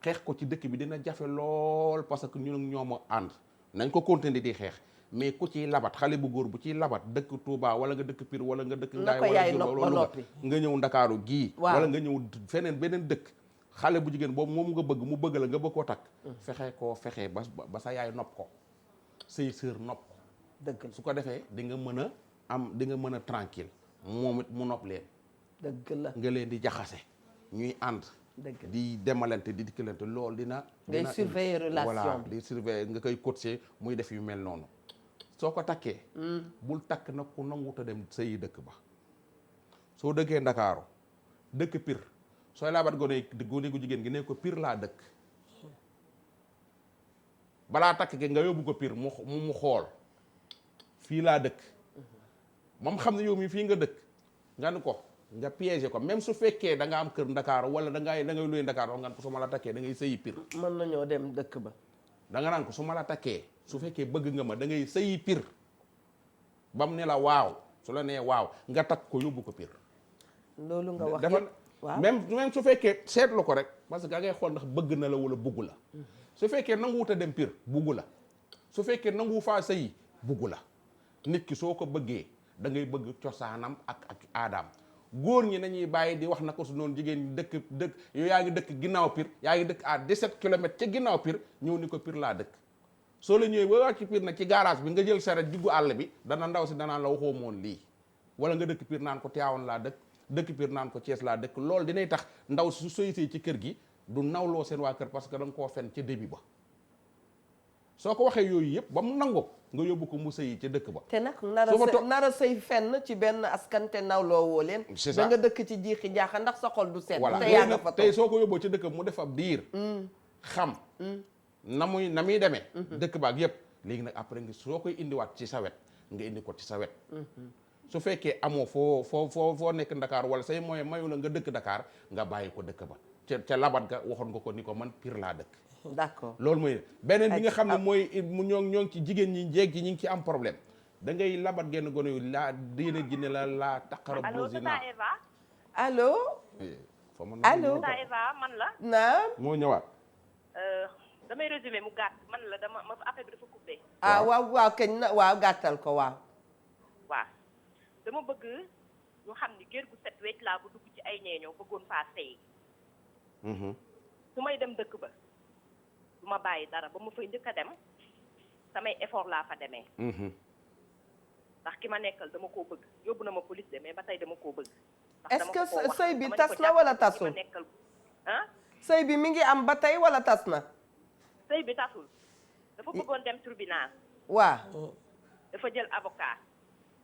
xeex ko ci dëkk bi dina jafe lool parce que ñun ak ñoom a ànd nañ ko continuer di xeex mais ku ciy labat xale bu góor bu ciy labat dëkk Touba wala nga dëkk Pire wala nga dëkk Ngaye wala Louga nga ñëw Ndakaaru gii wala nga ñëw feneen beneen dëkk xale bu jigéen boobu moom nga bëgg mu bëgg la nga bëgg koo takk fexe ba sa yaay nopp ko say sœur nopp ko dëgg su ko defee di nga mën a tranquille moom it mu nopp leen dëgg la nga leen di jaxase ñuy ànd di demalante di dikkalante loolu dina ngay surveiller relation voilà di surveiller nga koy coacher muy def yu mel noonu soo ko takkee bul takk nag ku nanguta dem sëyi dëkk ba soo dëkkee Ndakaaru dëkk Pire sooy laabat gone gu jigéen gi ne ko Pire laa dëkk balaa takk ke nga yóbbu ko Pire mu xool fii laa dëkk moom xam ne yow mi fii nga dëkk nga ni ko nga piégé ko même su fekkee da nga am kër Ndakaaru wala da ngay luy Ndakaaru nga ko su ma la takkee da ngay sëyi Pire mën nañoo dem dëkk ba da nga naan ko su ma la takkee su fekkee bëgg nga ma da ngay sëyi Pire bam ne la waaw su la nee waaw nga takk ko yóbbu ko Pire. loolu nga wax dafa yëpp waaw même su fekkee seetlu ko rek parce que da ngay xool ndax bëgg na la wala bugg la su fekkee nanguwut a dem Pire bugg la su fekkee nanguwu faa sëyi bugg la nit ki soo ko bëggee da ngay bëgg cosaanam ak aadaam góor ñi nañuy bàyyi di wax na ko su noonu jigéen ñi dëkk yow yaa ngi dëkk ginnaaw Pire yaa ngi dëkk à 17 kilomètres ca ginnaaw Pire ñëw ni ko Pire laa dëkk soo la ñëwee ba wàcc ci Pire nag ci garage bi nga jël saret diggu àll bi dana ndaw si danaan la waxoo moon lii wala nga dëkk Pire naan ko Tivaouane laa dëkk Pire naan ko Thiès laa dëkk loolu dinay tax ndaw su soyisee ci kër gi du nawloo seen waa kër parce que da nga koo fen ca début ba soo ko waxee yooyu yëpp ba mu nangu nga yóbbu ko mu sëyi ca dëkk ba te nag nara sëy fenn ci benn askan te nawloo woo leen c'est da ça nga dëkk ci jiixi jaaxa ndax sa xol du seet voilà te yaa nga fa tey toog soo ko yóbboo ca dëkk ba mu def ab diir xam na muy demee dëkk ba ak yëpp léegi nag après nga soo koy indiwaat ci sa wet nga indi ko ci sa wet su fekkee amoo foo nekk Dakar wala say moyen mayu la nga dëkk Dakar nga bàyyi ko dëkk ba ca labat ga waxoon nga ko ni ko man Pire laa dëkk d'accord loolu mooy beneen bi nga xam ne mooy ñoo ngi ci jigéen ñi jeeg ji ñi ngi ci am problème da ngay labat genn gone yu laa diine ji ne laa taqara allo bosina tata Eva. allo fa ma allo tata Eva man la. naam moo ñëwaat damay résumé mu gàtt man la dama affaire bi dafa coupé. waaw kañ na waaw gàttal ko waaw waaw dama bëgg ñu xam ni géer gu set wecc laa bu dugg ci ay ñeeñoo bëggoon faa sëy. su may dem dëkk ba du ma bàyyi dara ba ma fay njëkk a dem samay effort laa fa demee. ndax ki ma nekkal dama koo bëgg yóbbu na ma police de mais ba tey dama koo bëgg. est-ce que sëy bi tas na wala tasul sëy bi mi ngi am ba tey wala tas na sëy bi tasul dafa bëggoon dem tribunal waaw dafa jël avocat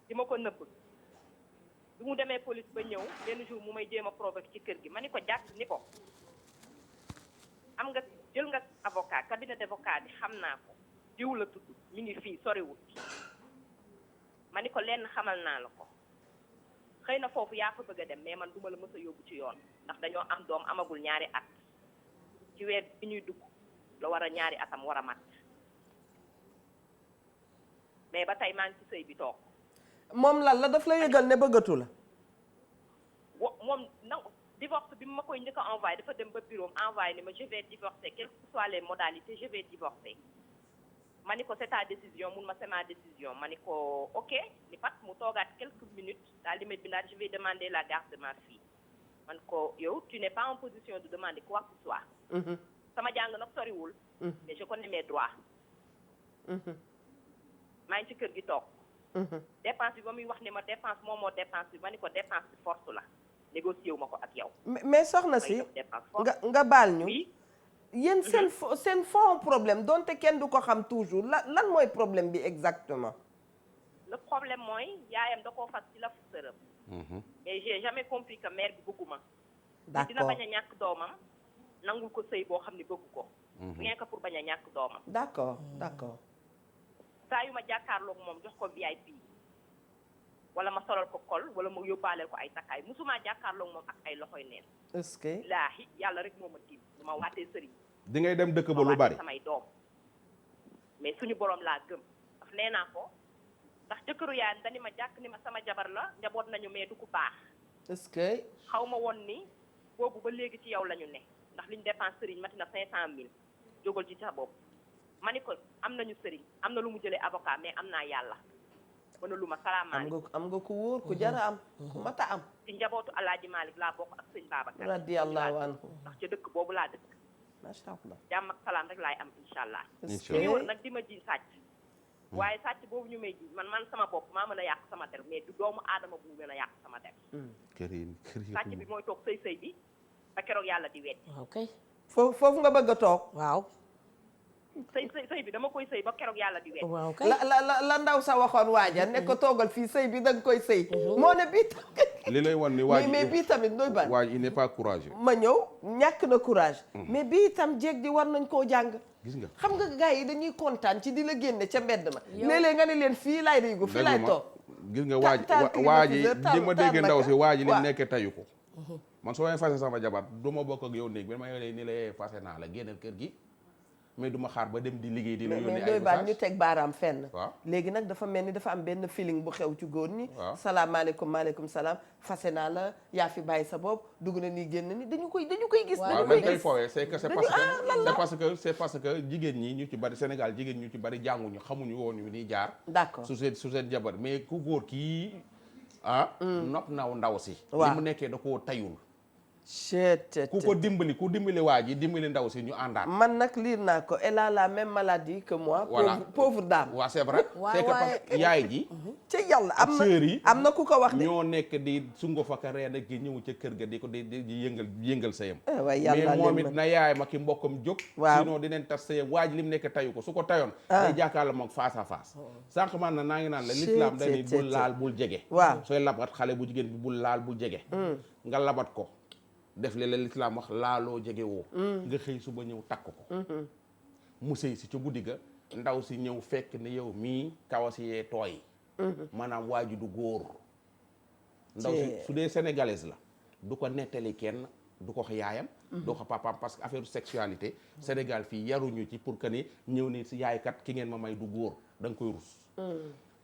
di ma ko nëbb bi mu demee police ba ñëw benn jour mu may jéem a provoquer ci kër gi ma ni ko jàpp ni ko am nga jël nga avocat cabinet d'avocat bi xam naa ko diw la tudd mi ngi fii soriwut ma ni ko lenn xamal naa la ko xëy na foofu yaa fa bëgg a dem mais man duma la mës a yóbbu ci yoon ndax dañoo am doom amagul ñaari at ci weer bi ñuy dugg la war a ñaari atam war a mat mais ba tey maa ngi ci sëy bi toog moom lan la daf la yëgal ne bëggatu la moom nangu divorce bi ma koy njëkk a envoyé dafa dem ba bureau envoyé ni ma je vais divorcer quelles que soient les modalités je vais divorcer ma ni ko c'est ta décision mun ma c'est ma décision ma ni ko ok ni pat mu toogaat quelques minutes daal di may bindaat je vais demander la garde de ma fille man ko yow tu n'es pas en position de demander quoi que ce soit sama jàng nag soriwul mais je connais mes droits maa ngi ci kër gi toog dépense bi ba muy wax ne ma dépense moom moo dépense bi ma ni ko dépense bi force la négocié wu ma ko ak yow mais soxna si nga baal ñu yéen seen fond problème donte kenn du ko xam toujours lan mooy problème bi exactement le problème mooy yaayam da koo fas ci la sërëm mais j'ai jamais compris que mère bi bëgguma d'accord dina bañ a ñàkk doomam nangul ko sëy boo xam ne bëggu ko rien que pour bañ a ñàkk doomam d'accord saa yu ma jàkkaarloog moom jox ko VIP wala ma solal ko kol wala ma yóbbaaleel ko ay takkaay musuma jàkkaarloog moom ak ay loxoy neen est-ce que laahi yàlla rek moo ma tiim du ma waatee sëriñ di ngay dem dëkk ba lu bari samay doom mais suñu borom laa gëm daf nee naa ko ndax jëkkëru yaayam dani ma jàkk ni ma sama jabar la njaboot nañu mais du ko baax est-ce que xaw ma woon ni boobu ba léegi ci yow la ñu ne ndax liñ dépense sëriñ mati na 500000 jógal ci sa bopp ma ni ko am nañu sëriñ am na lu mu jëlee avocat mais am naa yàlla mën na lu ma salaamaaleykum am nga ku wóor ku jara am ku mata am ci njabootu Alaaji Malick laa bokk ak sëñ Babacar radiyallahu anhu ndax ca dëkk boobu laa dëkk macha allah jàmm ak salaam rek laay am incha allah est-ce ñu woon que nag di ma ji sàcc waaye sàcc boobu ñu may ji man sama bopp maa mën a yàq sama der mais du doomu aadama bu mën a yàq sama der kër yi sàcc bi mooy toog sëy bi ba keroog yàlla di weddi waaw foofu nga bëgg a toog waaw sëy bi dama koy sëy ba keroog yàlla di weddi waaw kay la ndaw sa waxoon waaja ne ko toogal fii sëy bi danga koy sëy moo ne bii tamit li lay wan ni waaj mais bii tamit doy ban waaj il n'est pas courageux ma ñëw ñàkk na courage mais bii itam jéeg ji war nañ koo jàng gis nga xam nga gars yi dañuy kontaan ci di la génne ca mbedd ma léeg-léeg nga ne leen fii laay déggu fii laay toog gis nga waaji di ma dégg ndaw si waaji ni mu nekkee tayu ko man soo may fase sama jabar du ma bokk ak yow néeg bi ma yow ni la fase naa la génneel kër gi mais du ma xaar ba dem di liggéey di la mais yónnee doy ay baan ñu message. teg baaraam fenn. waaw léegi nag dafa mel ni dafa am benn feeling bu xew ci góor ñi. waaw salaamaaleykum maaleykum salaam fase naa la yaa fi bàyyi sa bopp dugg na nii génn ni dañu koy gis. waaw dañu koy dañ koy gis foowee c'est que c'est parce que jigéen ñi ñu ci bari Sénégal jigéen ñu ci bari jànguñu xamuñu woon yu ni jaar. d'accord su seen jabar mais ku góor kii nopp naw ndaw si. waaw li mu nekkee da koo tayul. ku ku dimbali waa ji dimbali ndaw si ñu àndaat. man nag liir naa ko elle a la même maladie que moi. voilà pauvre dame. waaw c'est vrai. c'est que parce que yaay ji. ci yàlla ak sœur yi am na ku ko wax de. ñoo nekk di sungo faka reen ak gi ñëw ca kër ga di ko di yëngal sëyam. waaye yàlla mais moom it na yaay ma ki mbokkam jóg. waaw sinon dinañ tas sëyam waa ji li mu nekk tayu ko su ko tayoon. day jàkkaarloo moom face à face. sànq man na naa ngi naan la l'islam dañuy bul laal bul jege. waaw sooy labat xale bu jigéen bi bul laal bul jege. nga labat ko. def li la lislaam wax laaloo jege woo nga xëy suba ñëw takk ko mu sëy si ca guddi ga ndaw si ñëw fekk ne yow mii kawas yee tooy maanaam waa ji du góor ndaw si su dee sénégalaise la du ko nettali kenn du ko wax yaayam du ko papaam parce que affaire sexualité Sénégal fii yaruñu ci pour que ni ñëw ni si yaay kat ki ngeen ma may du góor da nga koy rus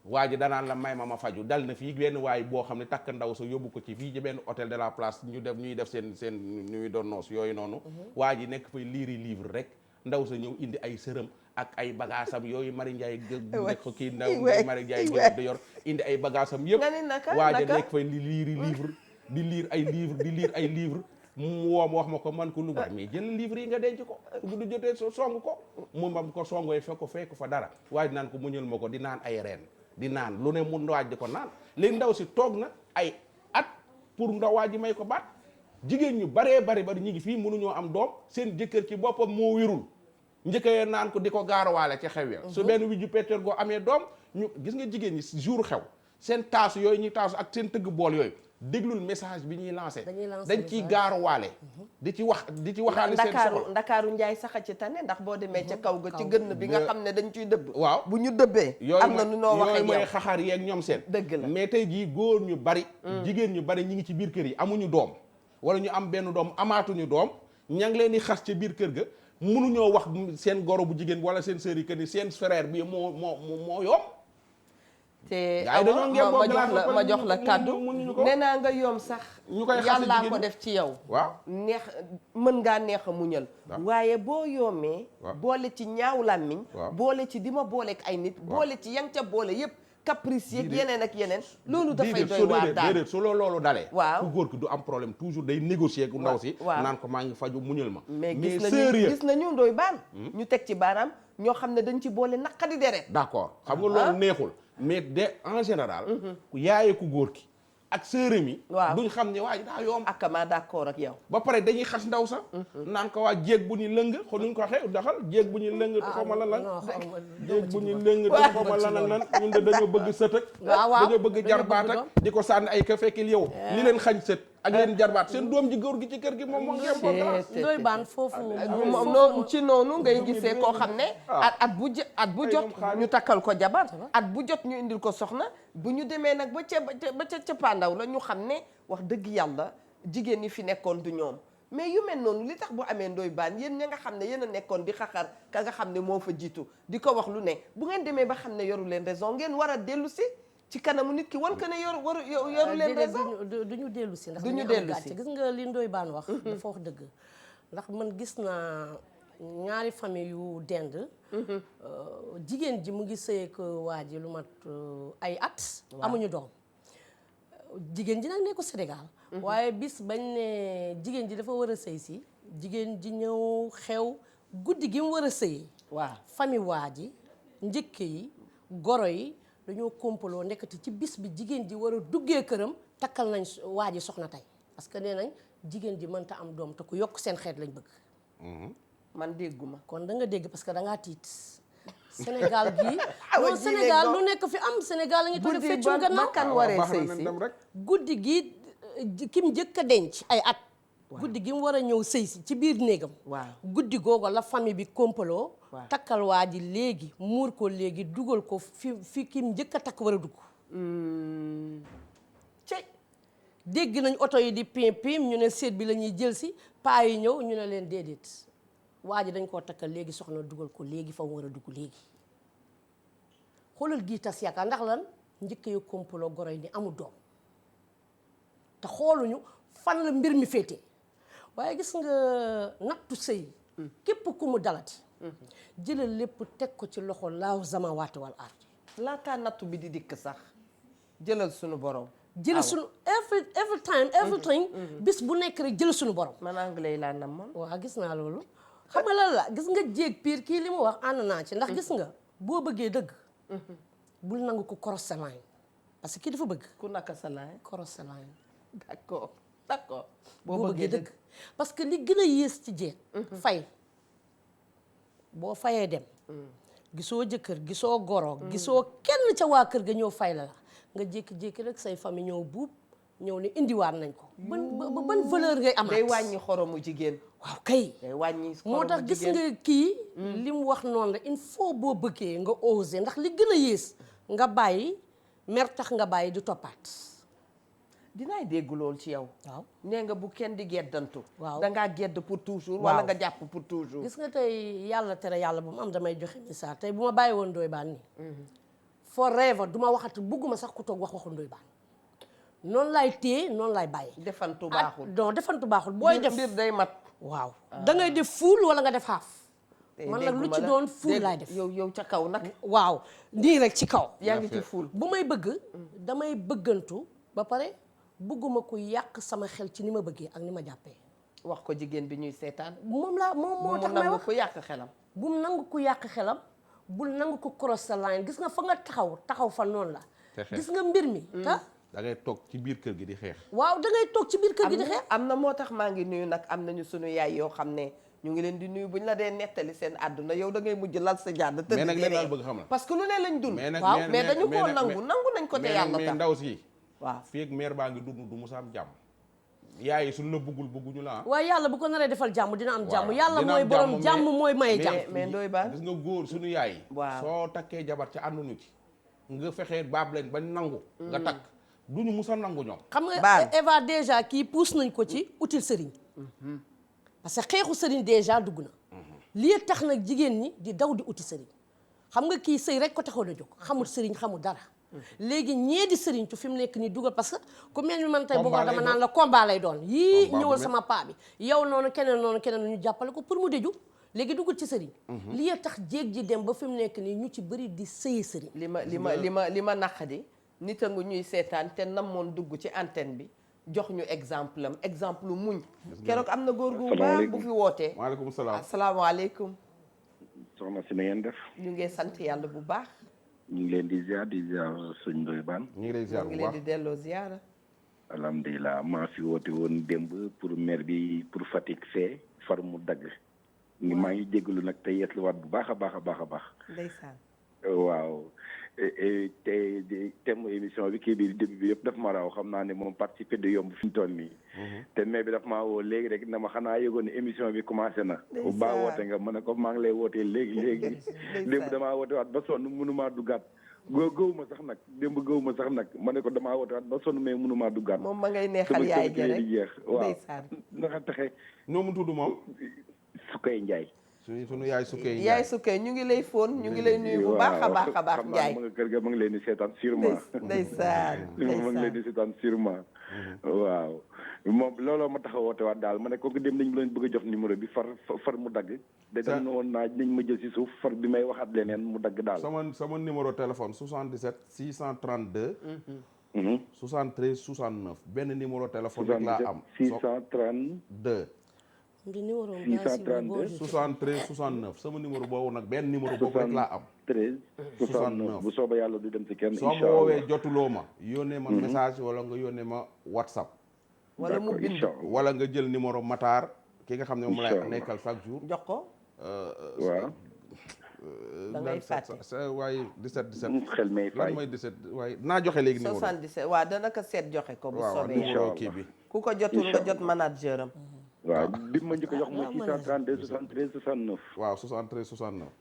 waa ji danaan la may ma faju dal na fii benn waay boo xam ne takk ndaw sa yóbbu ko ci fii ci benn hôtel de la place ñuy def seen ñuy doon noos yooyu noonu waa ji nekk fay liiri livre rek ndaw sa ñëw indi ay sërëm ak ay bagaasam yooyu Mari Njaay nekk kii ndaw Mari Njaay gën di yor indi ay bagaasam yëpp waa ji nekk fay liiri livre di liir ay livre mu woo ma wax ma ko man ko lu mais jël livre yi nga denc ko du jotee song ko mu mam ko songoy fekk fa dara waa ji naan ko muñal ma ko di naan ay reen di naan lu ne mu waaj di ko naan léegi ndaw si toog na ay at pour ndaw waa ji may ko baat jigéen ñu bari ñu ngi fii mënuñoo am doom seen jëkkër ci boppam moo wérul njëkkee naan ko di ko gaarawaale ci xew ya su benn wi ju pétteur goo amee doom ñu gis nga jigéen ñi jour xew seen taasu yooyu ñuy taasu ak seen tëgg bool yooyu déglul message bi ñuy lancé dañ ciy gaaruwaale di ci waxaale seen soxla ndakaaru njaay sax a ci tane ndax boo demee ca kaw ga ci gënn bi nga xam ne dañ ciy dëbb waaw bu ñu dëbbee am na nu noo waxee yooyu mooy xaxar yeeg ñoom seen dëgg la mais tey jii góor ñu bari jigéen ñu bari ñi ngi ci biir kër yi amuñu doom wala ñu am benn doom amaatuñu doom ña ngi leen di xas ca biir kër ga mënuñoo wax seen goro bu jigéen wala seen sœur yi que ni seen frère bi moo yomb te ma jox la kàddu nee naa nga yoom sax ñu koy yàllaa ko def ci yow waaw neex mën ngaa neex a muñal waaye boo yoomee boole ci ñaaw làmmiñ boole ci di ma booleek ay nit boole ci yang ca boole yépp caprice yeeg yeneen ak yeneen loolu dafay doy waar daal déedéet su loolu dalee waaw ku góor ki du am problème toujours day négocier ku ndaw si naan ko maa ngi faju muñal ma mais gis nañu ndoy baan ñu teg ci baaraam ñoo xam ne dañ ci boole naqadi deret d'accord xam nga loolu neexul mais de en général ku yaayee ku góor ki ak sërëm yi duñ xam ne waa ji daa yomb ak ma d'accord ak yow ba pare dañuy xas ndaw sax naan ko waa jéeg bu ñu lëng xo nuñ ko waxee daxal jéeg bu ñu lëng xaw ma lan jéeg bu ñu lëng te xaw ma lan ñun de dañoo bëgg sët ak dañoo bëgg jarbaat ak di ko sànni ay ka fekkil yow li leen xañ sët ak leen jarbaat seen doom ji góor gi ci kër gi moom moo ngi am place doy baan foofu noonu ci noonu ngay gisee koo xam ne at bu jot ñu takkal ko jabar at bu jot ñu indil ko soxna bu ñu demee nag ba ca cappaandaw la ñu xam ne wax dëgg yàlla jigéen ñi fi nekkoon du ñoom mais yu mel noonu li tax bu amee ndoy baan yéen ña nga xam ne yéen a nekkoon di xaxar ka nga xam ne moo fa jiitu di ko wax lu ne bu ngeen demee ba xam ne yoru leen raison ngeen war a dellu si ci kanamu nit ki wan ko ne yoru leen raison duñu dellu si ndax duñu dellu si gis nga li ndoy baan wax dafa wax dëgg ndax man gis naa ñaari famille yu dend jigéen ji mu ngi sëy ak waa ji lu mat ay at amuñu doom jigéen ji nag nekku Sénégal waaye bis bañ ne jigéen ji dafa war a sëy si jigéen ji ñëw xew guddi gi mu war a sëyee waaw famille waa ji njëkk yi goro yi dañoo kompaloo nekkati ci bis bi jigéen ji war a duggee këram takkal nañ waa ji soxna tey parce que nee nañ jigéen ji mënta am doom te ku yokk seen xeet lañ bëgg man dégguma kon da nga dégg parce que da ngaa tiit Sénégal gii non Sénégal lu nekk fi am Sénégal la ngi toog feccum gannaaw kan waree sëy si guddi gi kim njëkk a denc ay at guddi gi mu war a ñëw sëy si ci biir néegam guddi googu la famille bi kompaloo takkal waa ji léegi muur ko léegi dugal ko fi kim njëkk a takk war a dugg ci dégg nañ oto yi di pim pim ñu ne seet bi la ñuy jël si paa yi ñëw ñu ne leen déedéet waa ji dañ koo takkal léegi soxna dugal ko léegi fa mu war a dugg léegi xoolal gii tas yaakaar ndax lan njëkk yu kompaloo goro yi ni amul doom te xooluñu fan la mbir mi féete waaye gis nga nattu sëy képp ku mu dalati jëlal lépp teg ko ci loxo laaw zamawaati wal ardi laataa nattu bi di dikk sax jëlal sunu borom jël suñu every time everything bis bu nekk rek jël suñu borom man anglais yi laa namoon waaw gis naa loolu xam nga lan la gis nga jéeg piir kii li mu wax ànd naa ci ndax gis nga boo bëggee dëgg bul nangu ko cross the line parce que kii dafa bëgg ku naka sa laay cross the line d'accord boo bëggee dëgg parce que li gën a yées ci jéeg fay boo fayee dem gisoo jëkkër gisoo goro gisoo kenn ca waa kër ga ñëw fay la nga jékki-jékki rek say famille ñëw buub ñëw ne indiwaat nañ ko ban valeur ngay amaat day wàññi xoromu jigéen waaw kay day wàññi moo tax gis nga kii li mu wax noonu la il faut boo bëggee nga oser ndax li gën a yées nga bàyyi mer tax nga bàyyi di toppaat dinaay dégg loolu ci yow waaw nee nga bu kenn di geddantu waaw dangaa gedd pour toujours waaw wala nga jàpp pour toujours gis nga tey yàlla tere yàlla bu mu am damay joxe misaal tey bu ma bàyyi woon Ndoye Bane nii forever du ma waxati bugguma sax ku toog waxu Ndoye Bane noonu laay téye noonu laay bàyyi defantu baaxul non defantu baaxul booy def mbir day mat waaw da ngay def fuul wala nga def xaaf man nag lu ci doon fuul laay def yow ca kaw nag waaw nii rek ci kaw yaa ngi ci fuul bu may bëgg damay bëggantu ba pare bëgguma ku yàq sama xel ci ni ma bëggee ak ni ma jàppee wax ko jigéen bi ñuy seetaan moom moo tax may nangu wax ko yàq xelam bu mu nangu ku yàq xelam bul nangu ko cross the line gis nga fa nga taxaw fa noonu la gis nga mbir mi ta da ngay toog ci biir kër gi di xeex waaw da ngay toog ci biir kër gi di xeex am na moo tax maa ngi nuyu nag am nañu sunu yaay yoo xam ne ñu ngi leen di nuyu buñ la dee nettali seen àdduna yow da ngay mujj lal sa jàdd tëdd mais nag leen daal bëgg xam na parce que lu ne lañ dund mais nag waaw mais dañu koo nangu nañ ko te yàlla mais tax ndaw si waaw fii ak mère baa ngi dund du musa am jàmm yaay suñu la bëgguñu la waaye yàlla bu ko naree defal jàmm dina am jàmm waaw, yàlla dina mooy am borom jàmm, jàmm mais- mooy maye jàmm mais Ndoye Bane gis nga góor suñu yaay Waaw. soo takkee jabar ca ànduñu ci nga fexee baab leen bañ nangu nga takk duñu musa nangu ñoom xam nga Bane. Eva déjà kii pousse nañ ko ci util sëriñ parce que xeexu sëriñ déjà dugg na lii tax nag jigéen ñi di daw di uti sëriñ xam nga kii sëy rek ko taxoon a jóg xamul sëriñ xamul dara léegi ñee di sëriñ tu fi mu nekk nii dugal parce que ku mel ni man tey boo Combat dama lay naan doon. la combat lay doon yii Combat bu ñëwal met- sama paa bi yow noonu keneen ñu jàppale ko pour mu déju léegi dugul ci sëriñ lii tax jéeg ji dem ba fi mu nekk nii ñu ci bëri di sëyi sëriñ li ma naqadi nit a ngi ñuy seetaan te namoon dugg ci antenne bi jox ñu exemple am exemple muñ keroog am na góor gu baax bu fi wootee waaleykum salaam asalaamaaleykum soxna si na ngeen def ñu ngi sant yàlla bu baax ñu ngi leen di ziar sëñ Ndoye Bane ñu ngi lay ziar ñu ngi bu leen baax di delloo ziyaara alhamdulilah maa fi woote woon démb pour maire bi pour Fatick fee far mu dagg maa ngi jégalu nag te yeetluwaat bu baax a baax a baax a baax ndeysaan waaw te thème émission bi kii bi début bi yëpp daf ma raw xam naa ne moom participer de yomb fi ñu toll nii te mais bi daf maa woo léegi rek na ma xanaa yëgoon ne émission bi commencé na bu baa woote nga ma ne ko maa ngi lay wootee léegi démb damaa woote waat ba sonn mënumaa duggaat gëw ma sax nag démb gëw ma sax nag ma ne ko damaa woote waat ba sonn mais mënumaa duggaat moom ma ngay neexal yaay ja rek jeex waaw ndeysaan naka taxe ñoo mu tudd moom Sukay Njaay suñu yaay sukkee yaay sukkee ñu ngi lay fóon ñu ngi lay nuyu bu baax a baax a baax xam naa Njaay ma nga kër ga ma ngi leen di seetaan sûrement ndeysaan ma ngi leen di seetaan sûrement waaw moom looloo ma tax a woote waat daal ma ne kooku dem nañ leen bëgg a jox numéro bi far mu dagg da dem na woon naa nañ ma jël si suuf far bi may waxaat leneen mu dagg daal sama numéro téléphone 77 632 73 69 benn numéro téléphone rek laa am 632 di numéro 632 73 69 sama numéro boobu nag benn numéro boobu rek laa am 13 69 bu soobee yàlla du dem si kenn soo ma incha allah woowee jotuloo ma yónnee ma message wala nga yónnee ma WhatsApp wala mu d'accord bind incha allah wala nga jël numéro Matar ki nga xam ne moom lay Inch'Allah. nekkal chaque jour jox ko waaw da ngay fàtte waaye 17 17 xel may lan fay mooy 17 waaye naa joxe léegi numéro 77 waaw dana ko seet joxe ko bu waaw soobee incha numéro allah. kii bi ku ko jotul nga jot manager am waaw bi ma njëkk a jox mooy 632 73 69 waaw 73 69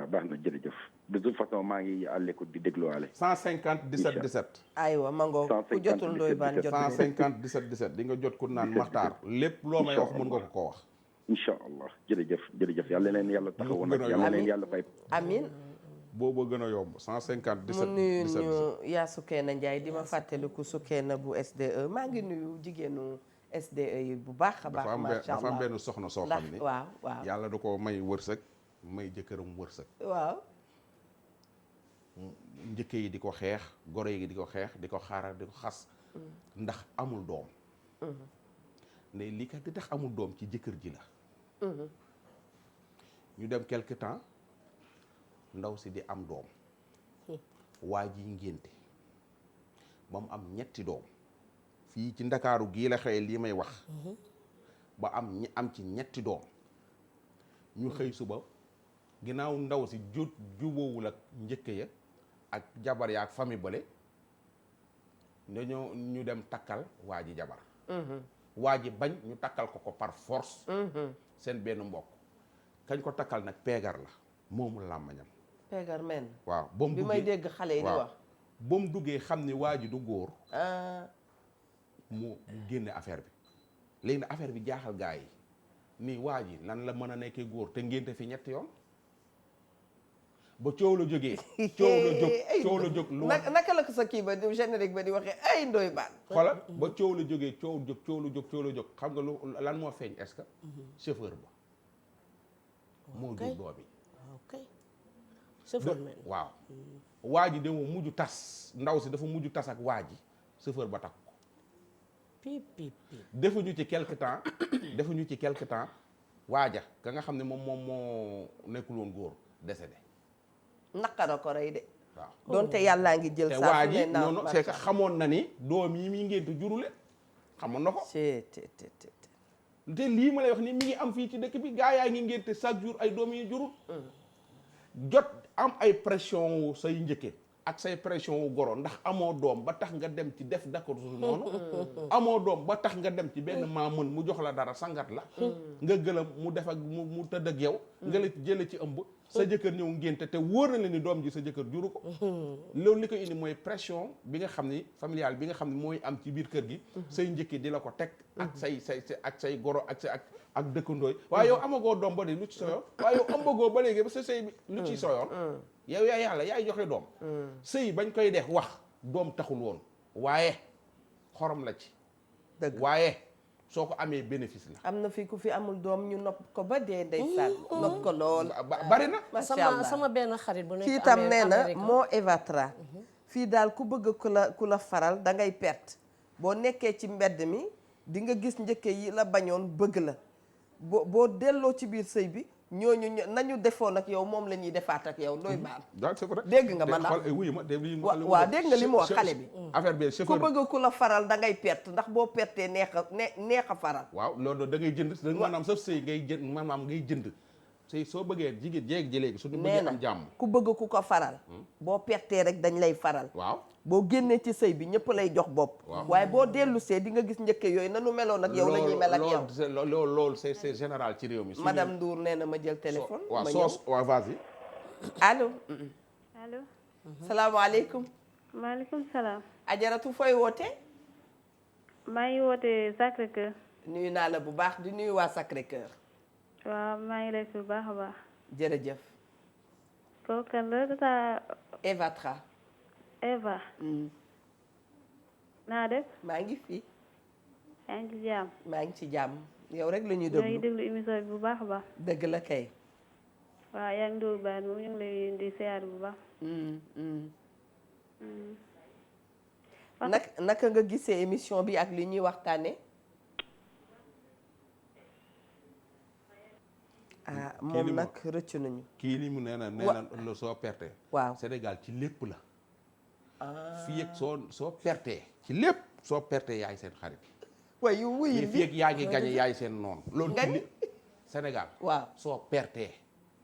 baax na jërëjëf de toute façon maa ngi à l'écoute di dégluwaale 150 17 17 aywa mango ku 150 jotul Ndoye Bane jot 150 17 17 di nga jot ku naan Maxtaar lépp loo may wax mën nga ko wax incha allah jërëjëf yàlla leen yàlla taxawu nag yàlla leen yàlla fay. amiin. boobu gën a yomb 150 mu nuyu ñu yaa Sukeyna Ndiaye di ma fàttaliku Sukeyna bu SDE maa ngi nuyu jigéenu SDE yi bu baax a baax. macha allah dafa am benn soxna soo xam ni waaw yàlla da ko may wërsëg may jëkkëram wërsëg. waaw. njëkke yi di ko xeex goro yi di ko xeex di ko xaaral di ko xas. ndax amul doom. ne li kat di tax amul doom ci jëkkër ji la. ñu dem quelque temps ndaw si di am doom. waa ji ngénte ba mu am ñetti doom. fii ci ndakaaru gii la xëy lii may wax. ba am ci ñetti doom. ñu xëy suba ginnaaw ndaw si jubóowul ak njëkke ya ak jabar ya ak famille bale dañoo ñu dem takkal waa ji jabar. waa ji bañ ñu takkal ko par force. seen benn mbokk kañ ko takkal nag peegar la moomu làmmañam. peegar men waaw ba mu bi may dégg xale yi di wax. ba mu duggee xam ni waa ji du góor. mu génne affaire bi léegi nag affaire bi jaaxal gaa yi nii waa ji lan la mën a nekkee góor te ngénte fi ñetti yoon ba coow la jógee. coow la jóg lu naka la ko sa kii ba di générique ba di waxee ay ndoy baan. xoolal ba coow la jógee coow la jóg xam nga lu lan moo feeñ est-ce que. chauffeur ba. moo jur doom bi. ok chauffeur men waaw. waa ji de moom mujj tas ndaw si dafa mujj tas ak waa ji chauffeur ba takk ko. pip defuñu ci quelque temps waaja ka nga xam ne moom moo nekkul woon góor décédé. naqara ko rey de. waaw donte yàllaa ngi jël. te waa ji noonu c'est que xamoon na ni doom yi mi ngénte jurule xamoon na ko. te lii ma lay wax ni mi ngi am fii ci dëkk bi gaa yaa ngi ngénte chaque jour ay doom yi jurul. jot am ay pression wu say njëkke ak say pression wu goro ndax amoo doom ba tax nga dem ci def d'accord su noonu. amoo doom ba tax nga dem ci benn maamën mu jox la dara sangat la. nga gëlëm mu def ak mu tëdd ak yow. nga la jële ci ëmb. sa jëkkër ñëw ngénte te wóor na leen ni doom ji sa jëkkër juru ko. loolu li ko indi mooy pression bi nga xam ni familial bi nga xam ni mooy am ci biir kër gi. say njëkki di la ko teg. ak say goro ak dëkkandooy waaye yow amagoo doom ba de lu ci soyoon waaye yow ambagoo ba léegi ba sa sëy bi lu ci soyoon. yow yaay yàlla yaay joxe doom. sëy bañ koy def wax doom taxul woon waaye xorom la ci. dëgg waaye soo ko amee bénéfice la. am na fi ku fi amul doom ñu nopp ko ba dee ndeysaan. nopp ko lool. bari na. macha allah sama benn xarit bu nekk kii tam nee na moo Evatra. fii daal ku bëgg ku la faral da ngay perte. boo nekkee ci mbedd mi di nga gis njëkke yi la bañoon bëgg la. boo delloo ci biir sëy bi ñooñu nañu defoon ak yow moom la ñuy defaat ak yow doy baan. dégg nga ma ndax waaw dégg nga li mu wax xale bi. affaire bi chauffeur ku bëgg ku la faral da ngay perte ndax boo pertee neex a faral. waaw loolu da ngay jënd maanaam sa sëy ngay jënd maanaam ngay jënd sëy soo bëggee jigéen jéeg ji léegi suñu bëggee am jàmm. ku bëgg ku ko faral. boo pertee rek dañ lay faral. waaw boo génnee ci sëy bi ñëpp lay jox bopp. waaye boo dellu see di nga gis njëkke yooyu nanu meloon ak yow la ñuy mel ak yow. loolu c'est général ci réew mi. madame Ndour nee na ma jël téléphone. ma ñëw waaw vas-y. allo. allo. salaamaaleykum. maaleykum salaam. ajaratu fooy woote. maa ngi woote Sacré Cœur. nuyu naa la bu baax di nuyu waa Sacré Cœur. waaw maa ngi lay fi bu baax a baax. jërëjëf. kooku kan la tata. Evatra. Eva. naa def. maa ngi fi. yaa ngi ci jàmm. maa ngi ci jàmm yow rek la ñuy maa ngi déglu. déglu émission bi bu baax a baax. dëgg la kay. waaw yaa ngi déglu baat moom ñu ngi lay di siyaar bu baax. naka nga gisee émission bi ak li ñuy waxtaane moom nag rëcc nañu. kii li mu nee na la soo perte. waaw Sénégal ci lépp la. fii ak soo pertee ci lépp soo pertee yaay seen xarit. waaye wuy fii ak yaa ngi gañe yaay seen noonu. loolu ci gañ Sénégal. waaw soo pertee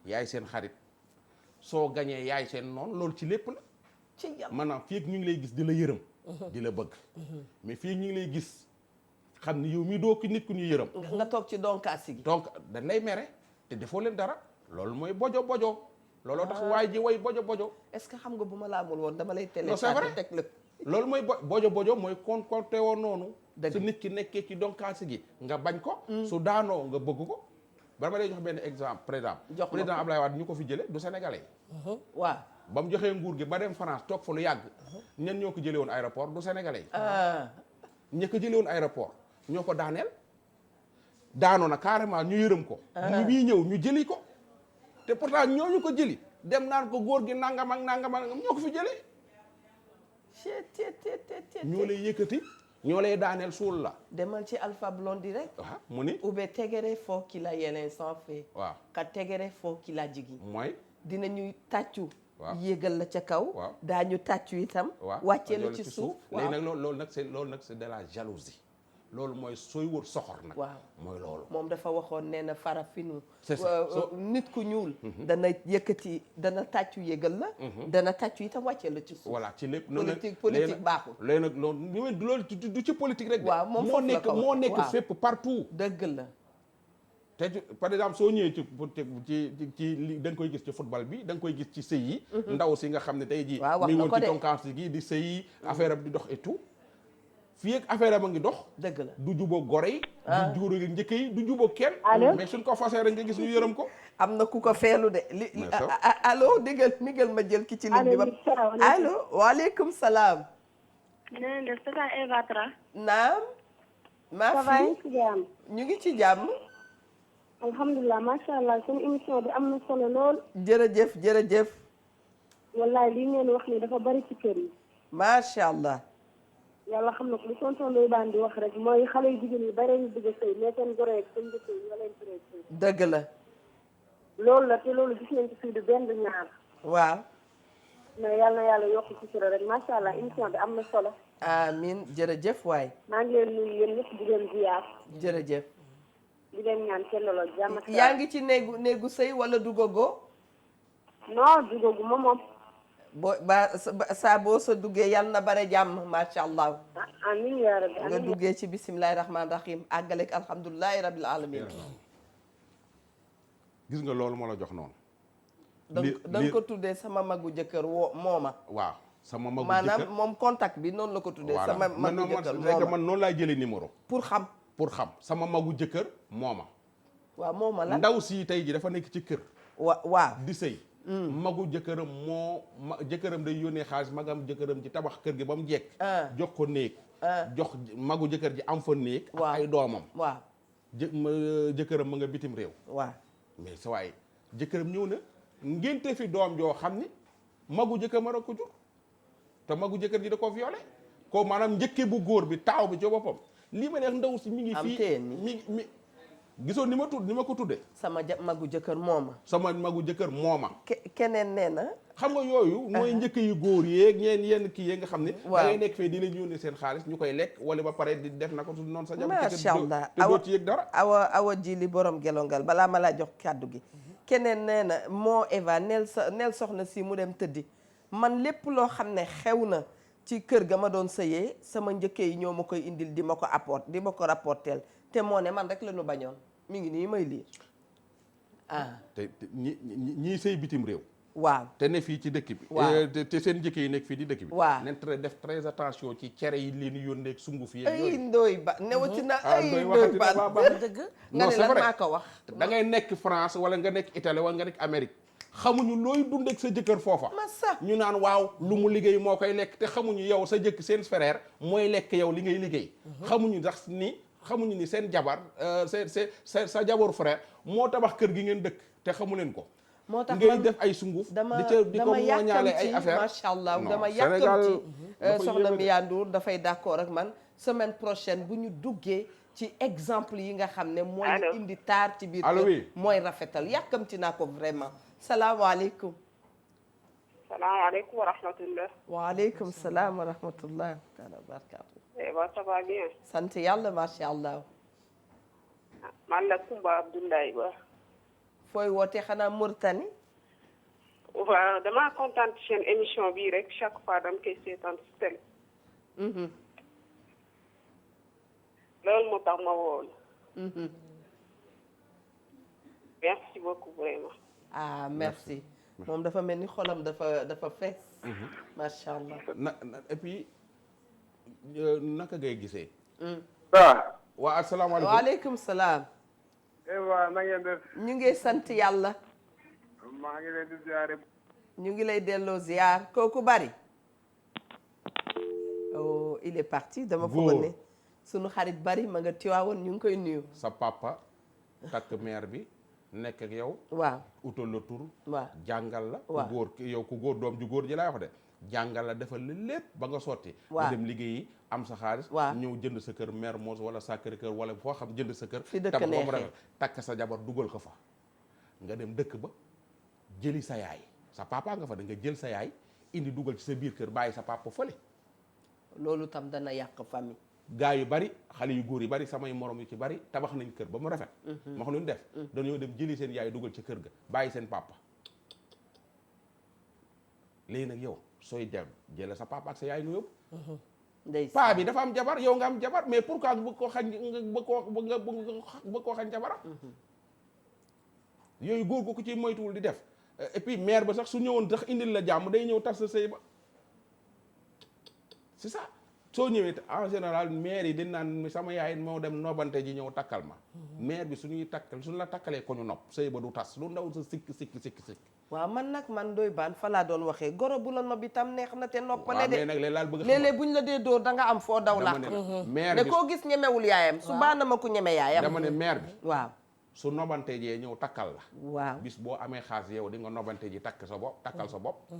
yaay seen xarit soo gañee yaay seen noonu loolu ci lépp la. ci yàlla maanaam fii ak ñu ngi lay gis di la yërëm. di la bëgg. mais fii ñu ngi lay gis xam ni yow mii doo ki nit ku ñu yërëm. nga toog ci donkaasi gi. donc dañ lay mere te defoo leen dara loolu mooy bojo bojo. looloo tax waay ji way bojo bojo. est-ce que xam nga bu ma la amul woon dama lay télé. non c'est vrai teg lépp. loolu mooy bojo bojo mooy konte woon noonu. dëgg su nit ki nekkee ci donkaasi gi nga bañ ko. su daanoo nga bëgg ko. ba ma lay jox benn exemple Jox ma président ko. Ablaye Wade ñu ko fi jële du sénégalais waaw ba mu joxee nguur gi ba dem France toog fa lu yàgg ñen ñoo ko jële woon aéroport du sénégalais ñi ko jële woon aéroport ñoo ko daaneel daanoo na carrément ñu yërëm ko ñu bii ñëw ñu jëli ko te pourtant ñooñu ko jëli dem naan ko góor gi nangam ak nangam ak ñoo ko fi jëlee ñoo lay yëkkati ñoo lay daaneel suul la demal ci Alpha Blondy rek waaw mu ni ube tegere foo ki la yeneen sans fait waaw ka tegere foo ki la jigi mooy dinañuy tàccu waaw yéegal la ca kaw waaw daañu tàccu itam waaw wàccee la ci suuf léegi nag loolu nag c'est de la jalousie loolu mooy sooy wër soxor nag waaw mooy loolu moom dafa waxoon nee na farafinu C'est ça. nit ku ñuul dana yëkkati dana tàccu yégal la dana tàccu itam wàccee la ci suuf voilà ci lépp politique baaxul léegi nag loolu du ci politique rek de waaw moom foofu la ko moo nekk waaw. fépp partout dëgg la te par exemple soo ñëwee ci li da nga koy gis ci football bi da nga koy gis ci sëy yi ndaw si nga xam ne tey jii waaw wax mi na woon ko ci de. concurrence gi di sëy yi affaire am di dox et tout fii ak affaire am a ngi dox dëgg la du jubóo gore yi du jubóo njëkk yi du jubóo kenn Allô? mais suñ ko fasee rek nga gis ñu yërëm ko am na ku ko feelu de Mais ça. allo digal ma jël ki ci ligne bi ba Allô, salaamaaleykum. allo waaleykum salaam na ngeen def tata Eva Tra. naam ma ça va fi yéen ci jàmm. ñu ngi ci jàmm alhamdulilah macha allah seen émission bi am na solo lool. jërëjëf jërëjëf wallaay li ngeen wax ni dafa bari ci kër yi. macha allah yàlla xam na ko li tonton Ndoye Bane di wax rek mooy xale yu jigéen yi bare ñu bëgg a sëy mais seen gore ak seen dëkk yi ñoo leen tere sëy. dëgg la loolu la te loolu gis nañ ci fii du benn du ñaar. waaw mais yàlla na yàlla yokk ci sura rek macha allah émission bi am na solo. amin jërëjëf waay maa ngi leen nuyu yéen ñëpp di leen ziyaar. jërëjëf di leen ñaan seen loolu jàmm ak yaa ngi ci néegu sëy wala dugagoo non dugoogu moom. saa boo sa duggee yal na bare jàmm macha allah amiin yaa rabbi nga amiin. duggee ci bisimilahi rahmaani rahim àggaleeg alhamdulilahi rabil alamin gis nga loolu moo la jox noonu da nga ko tuddee sama magu jëkkër mooma waaw sama magu maanaam jëkkër moom contact bi noonu la ko tuddee voilà sama magu jëkkër mooma man noonu laay jëlee numéro pour xam sama magu jëkkër mooma waaw mooma la ndaw si tey ji dafa nekk ci kër waaw di sëy magu jëkkëram jëkkëram day yónnee xaalis magam jëkkëram ci tabax kër gi ba mu jekk jox ko néeg jox magu jëkkër ji am fa néeg ak ay doomam waaw jëkkëram ma nga bitim réew waaw mais sa waaye jëkkëram ñëw na ngénte fi doom joo xam ni magu jëkkër ma ko jur te magu jëkkër ji da ko violé ko maanaam njëkke bu góor bi taaw bi ci boppam lii ma neex ndaw si mi ngi fii mi gisoon ni ma ko tuddee sama magu jëkkër mooma sama magu jëkkër mooma keneen nee na xam nga yooyu mooy njëkk yu góor yeeg yenn kii yee nga xam ne da ngay nekk fee di leen yónnee seen xaalis ñu koy lekk wala ba pare di def na ko su noonu sa jabar macha allah te doo ci yëg dara awa ji li borom gelongal balaa ma laa jox kàddu gi keneen nee na moo Eva neel soxna si mu dem tëddi man lépp loo xam ne xew na ci kër ga ma doon sëyee sama njëkkee yi ñoo ma koy indil di ma ko rapporteel te moo ne man rek la ñu bañoon mi ngi nii may lii te ñii sëy bitim réew waaw te ne fii ci dëkk bi waaw te seen njëkkee yi nekk fii di dëkk bi waaw nen def très attention ci cere yi leen yónnee sunguf yi ay Ndoye Ba newati na ay Ndoye Ndoye Ba dëgg nga ne lan maa ko wax da ngay nekk France wala nga nekk Italie wala nga nekk Amérique xamuñu looy dund ak sa jëkkër foofa ñu naan waaw lu mu liggéey moo koy lekk te xamuñu yow sa jëkk seen frère mooy lekk yow li ngay liggéey xamuñu ni seen jabar sa jabaru frère moo tabax kër gi ngeen dëkk te xamu leen ko moo tax ngay def ay sunguf di ko mooñaale ay affaire macha allah dama yàkkamti soxna Mia Ndour dafay d'accord ak man semaine prochaine bu ñu duggee ci exemple yi nga xam ne mooy indi taar ci biir kër mooy rafetal yàkkamti naa ko vraiment salaamaaleykum salaamaaleykum wa rahmatullah waaleykum salaam wa rahmatullah taala barakaatu ça va bien sant yàlla macha allah man la Kumba Abdoulaye Ba fooy woote xanaa Mauritanie waaw damaa kontaan ci seen émission bii rek chaque fois dama koy seetaan si télé loolu moo tax ma woon merci beaucoup vraiment merci moom dafa mel ni xolam dafa fees macha allah et puis naka ngay gisee waaw waa asalaamaaleykum waaleykum salaam Eva na ngeen def. ñu ngi sant yàlla. maa ngi leen di ziare. ñu ngi lay delloo ziar kooku bari. oh il est parti dama foog ne sunu xarit bari ma nga Tiwaawoon ñu ngi koy nuyu. sa papa takk mère bi nekk ak yow. waaw utal la tur. waaw jàngal la. waaw ku góor yow ku góor doom ju góor ji laay wax de. jàngal la defal la lépp ba nga sotti. waaw nga dem liggéeyi am sa xaalis. waaw ñëw jënd sa kër Mermoz wala Sacré-Cœur wala foo xam jënd sa kër. fi dëkk tabax ba mu neexee rafet takk sa jabar dugal ko fa. nga dem dëkk ba jëli sa yaay sa papa nga fa da nga jël sa yaay indi dugal ci sa biir kër bàyyi sa papa fële. loolu tam dana yàq famille. gaa yu bari xale yu góor yu bari samay morom yu ci bari tabax nañ kër ba mu rafet. ma xam lu ñu def. dañoo dem jëli seen yaay dugal ci kër ga bàyyi seen papa. léegi nag yow sooy dem jële sa papa ak sa yaay nga yóbbu. paa bi dafa am jabar yow nga am jabar mais pourquoi bëgg koo xañ nga bëgg koo xañ jabaram. yooyu góor gu ko ci moytuwul di def et puis mère ba sax su ñëwoon sax indil la jàmm day ñëw tas sa sëy ba c'est ça. soo ñëwee en général mère yi dañ naan sama yaay moo dem nobante ji ñëw takkal ma. mère bi suñuy takkal suñu la takkalee ko ñu nopp sëy ba du tas lu ndaw sa sikk. waaw man nag man doy baan fa laa doon waxee goro bu la nob itam neex na te noppale de. mais nag laal bëgg léeg-léeg buñ la dee dóor da nga am foo daw làq. mère bi ne koo gis ñemewul yaayam. su baana ma ku ñeme yaayam. dama ne mère bi. waaw su nobante jee ñëw takkal la. waaw bis boo amee xaas yow di nga nobante ji takkal sa bopp.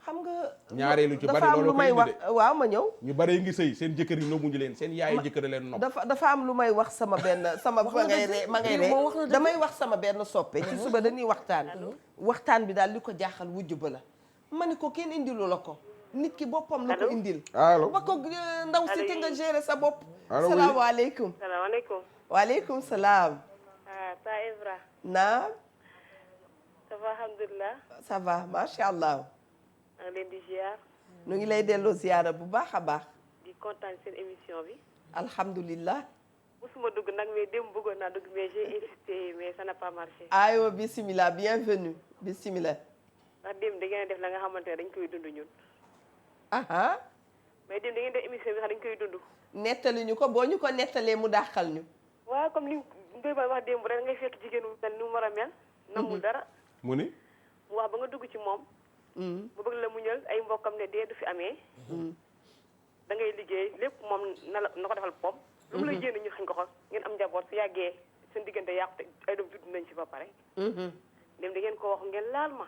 xam nga ñaareelu ci bari dafa am loolu lu may wax waaw ma ñëw. ñu bari ngi sëy seen jëkkër yi nobbuñu leen seen yaay jëkkër leen nopp. dafa am lu may wax sama benn sama ma ngay ree damay wax sama benn soppe ci suba dañuy waxtaan bi daal li ko jaaxal wujj ba la ma ni ko kenn indilu la ko nit ki boppam la ko indil. allo ba ko ndaw si te nga gérer sa bopp. allo salaamaaleykum. salaamaaleykum. waaleykum salaam. Ta Evra. naam. ça va alhamdulilah. ça va macha allah. maa ngi leen di ziar. nu ngi lay delloo ziara bu baax a baax. di kontaan seen émission bi. alhamdulilah. musuma dugg nag mais démb bëggoon naa dugg mais j'ai insisté mais ça n'a pas marché. aywa bisimilah bienvenue bisimilah. ndax démb da ngeen def la nga xamante ne dañ koy dund ñun. aha mais démb da ngeen def émission bi sax dañ koy dund. nettali ñu ko boo ñu ko nettalee mu dàqal ñu. waaw comme li Ndoye Bane wax démb rek ngay fekk jigéen mu mel ni mu war a mel. namul dara. mu ni. mu wax ba nga dugg ci moom. mu bëgg la muñal ay mbokkam ne dee du fi amee. da ngay liggéey lépp moom na ko defal pom. lu mu lay jéem ñu xañ ko xos ngeen am njaboot su yàggee seen diggante yàqu te ay doom judd nañ ci ba pare. dem da ngeen ko wax ngeen laal ma.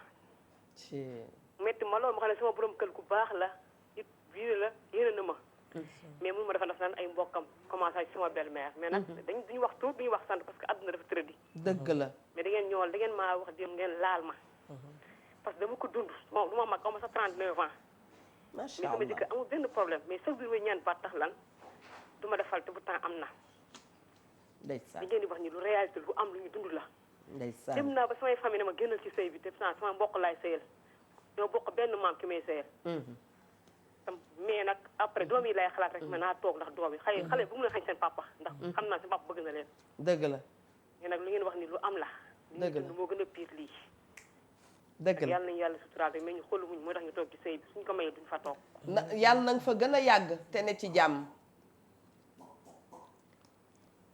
metti ma loolu ma xam ne sama borom kër gu baax la it biir la yéene na ma. mais mun ma dafa def naan ay mbokkam commencé ci sama belle-mère mais nag duñu wax tuut duñu wax sant parce que àdduna dafa tëradi. dëgg la. mais da ngeen ñëwal da ngeen maa wax dem ngeen laal ma. parce que dama ko dund moom du ma mag aw ma sax 39 ans. macha mais allah sama jëkkër amul benn problème mais chaque jour may ñaan baat tax lan du ma defal te pourtant am na. ndeysaan li ngeen di wax ni lu réalité lu am lu ñu dund la. ndeysaan dem naa ba samay famille ne ma génnal ci sëy bi te pourtant sama mbokk laay sëyal ñoo bokk benn maam ki may sëyal. mais nag après doom yi lay xalaat rek ma naa toog ndax doom yi xale bu mu leen xañ seen papa ndax xam naa seen papa bëgg na leen. dëgg la. mais nag li ngeen wax ni lu am la. dëgg la li moo gën a pire lii. dëgg la yàlla nañu yàlla suturaal rek mais ñu xoolu muñ mooy tax ñu toog ci sëy bi suñ ko mayee duñ fa toog. yàlla na nga fa gën a yàgg te ne ci jàmm.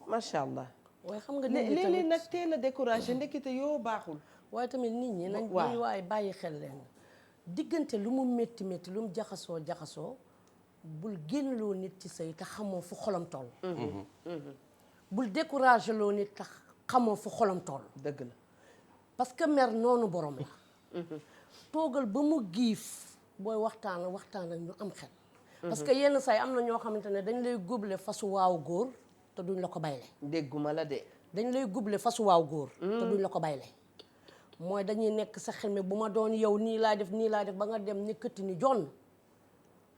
macha allah. waaye xam nga nit ñi léeg-léeg tamit nag teel a découragé ndekete yoo baaxul. waaye tamit nit ñi nañ waaye bàyyi xel leen diggante lu mu métti métti lu mu jaxasoo bul génnloo nit ci sëy te xamoo fu xolam toll. bul découragé loo nit tax xamoo fu xolam toll. dëgg la. parce que mer noonu borom la. toogal ba mu giif booy waxtaan ak ñu am xel. parce que yenn say am na ñoo xamante ne dañ lay góoble fasu waaw góor te duñ la ko bayle. dégguma la de. dañ lay góoble fasu waaw góor. te duñ la ko bayle. mooy dañuy nekk sa xel mi bu ma doon yow nii laa def ba nga dem nekkati ni jonn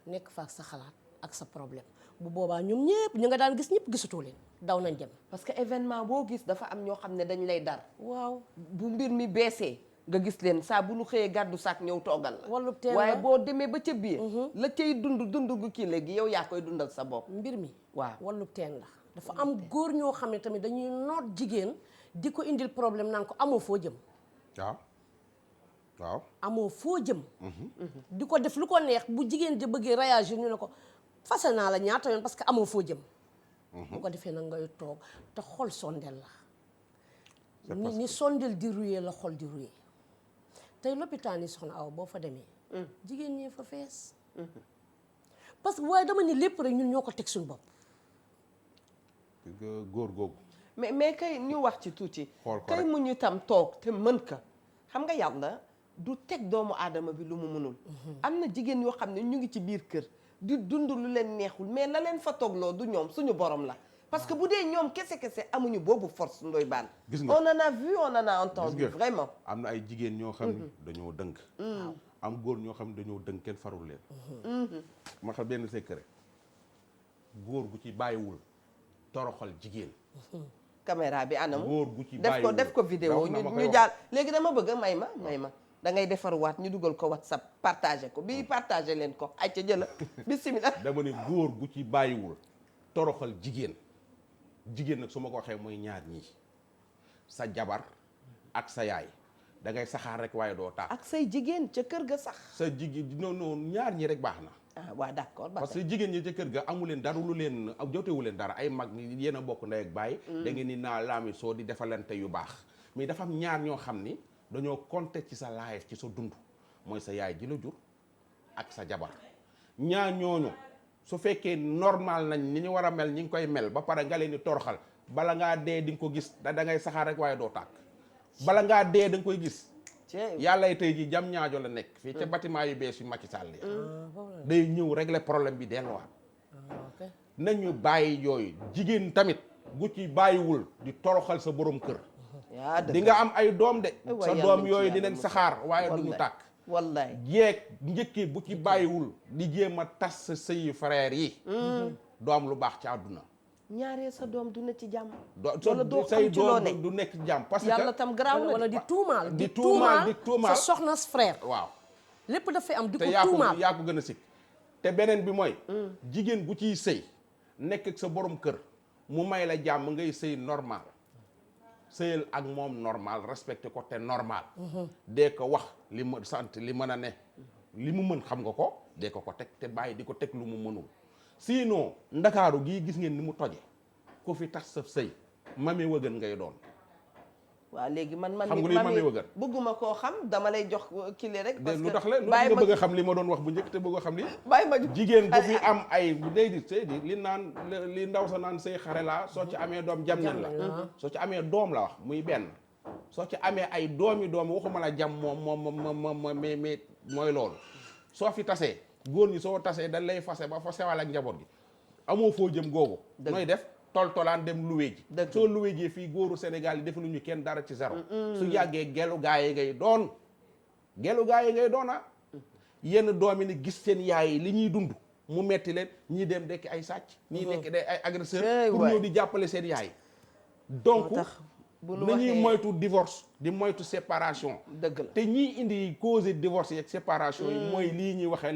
nekk fa ak sa xalaat ak sa problème bu boobaa ñoom ñëpp ñu nga daan gis ñëpp gisatoo leen daw nañ dem. parce que événement boo gis dafa am ñoo xam ne dañ lay dar. waaw bu mbir mi beesee nga gis leen saa bu nu xëyee gàddu saak ñëw toogal la. wallu teen waaye boo demee ba ca biir. la cay dund gu kii léegi yow yaa koy dundal sa bopp. mbir mi waaw wallu teen la. dafa am góor ñoo xam ne tamit dañuy noot jigéen di ko indil problème naan ko amoo foo jëm. waaw amoo foo jëm. di ko def lu ko neex bu jigéen ji bëggee réagir ñu ne ko fase naa la ñaata yoon parce que amoo foo jëm. bu ko defee nag ngay toog te xol sondel la ni sondel di ruyee la xol di ruyee tey lopitaan yi soxna aw boo fa demee jigéen ñee fa fees parce que waaye dama ni lépp rek ñun ñoo ko teg suñu bopp góor googu mais kay ñu wax ci tuuti xool ko kay rek. mu ñu tam toog te mën ka xam nga yàlla du teg doomu aadama bi lu mu mënul am na jigéen yoo xam ne ñu ngi ci biir kër di dund lu leen neexul mais la leen fa toogloo du ñoom suñu borom la parce que bu dee ñoom kese amuñu boobu force Ndoye Bane gis nga on en a vu on en a entendu gis nga vraiment am na ay jigéen ñoo xam ni dañoo dëng am góor ñoo xam ne dañoo dëng kenn farul leen ma xam benn secret góor gu ci bàyyiwul toroxal jigéen caméra bi anam góor gu ci def ko vidéo ñu jaar léegi dama bëgg a may ma da ngay defarwaat ñu dugal ko WhatsApp partagé ko bii partagé leen ko ay ca jëla bismillah dama ne góor gu ci bàyyiwul toroxal jigéen nag su ma ko waxee mooy ñaar ñii sa jabar ak sa yaay da ngay saxaar rek waaye doo taax ak say jigéen ca kër ga sax sa jigéen non ñaar ñi rek baax na ah waaw d'accord parce que jigéen ñi ca kër ga amu leen dara lu leen jotewu leen dara ay mag ni yéen a bokk ndey ak baay da ngeen ni naa laami soo di defalante yu baax mais dafa am ñaar ñoo xam ni dañoo compter ci sa life ci sa dund mooy sa yaay ji la jur ak sa jabar ñaar ñooñu su fekkee normal nañ ni ñu war a mel ñi ngi koy mel ba pare nga leen di toroxal bala ngaa dee di nga ko gis da ngay saxaar rek waaye doo tàkk bala ngaa dee da nga koy gis yàlla tey ji jam ñaajo la nekk fii ca bâtiment yu bees yu Macky Sall yi day ñëw régler problème bi delluwaat nañu bàyyi yooyu jigéen tamit gu ci bàyyiwul di toroxal sa borom kër di nga am ay doom de sa doom yooyu dinañ saxaar waaye duñu tàkk wallaay jeeg njëkki bu ci bàyyiwul di jéem a tas sa sëyi frère yi doom lu baax ci àdduna ñaaree sa doom du ne ci jàmm say doom du nekk ci jàmm parce que yàlla tam garaaw na wala di tuumaal di tuumaal sa soxnas frère waaw lépp dafay am di ko te tuumaal yaa ko gën a sikk te beneen bi mooy jigéen bu ciy sëy nekk ak sa borom kër mu may la jàmm ngay sëy normal sëyal ak moom normal respecté ko te normal dee ko wax li ma sant li mën a ne li mu mën xam nga ko dee ko teg te bàyyi di ko teg lu mu mënul sinon ndakaaru gii gis ngeen ni mu toje ku fi tax sa sëy mami wëgën ngay doon waaw léegi man xam nga luy mami wëgën bëgguma koo xam dama lay jox kile rek parce que lu tax la lu nga bëgg a xam li ma doon wax bu njëkk te bëgg a xam li bàyyi ma jigéen bu fi am ay day di sëy di li naan li ndaw sa naan sëy xare la soo ci amee doom jam nen la soo ci amee doom la wax muy benn soo ci amee ay doomi waxuma la jam moom mais mooy loolu soo fi tasee góor ñi soo tasee dañ lay fase ba fase wala ak njaboot gi amoo foo jëm googu nooy def toltolaan dem luwe ji soo luwe ji fii góoru Sénégal yi defaluñu kenn dara ci zéro su yàggee gelu gaa yi ngay doon yenn doom yi ni gis seen yaay yi li ñuy dund mu metti leen ñii dem dekk ay sàcc ñii nekk day ay agresseur pour ñëw di jàppale seen yaay donc nañuy moytu divorce di moytu séparation dëgg la te ñii indi cause divorce yi ak séparation yi mooy lii ñuy waxee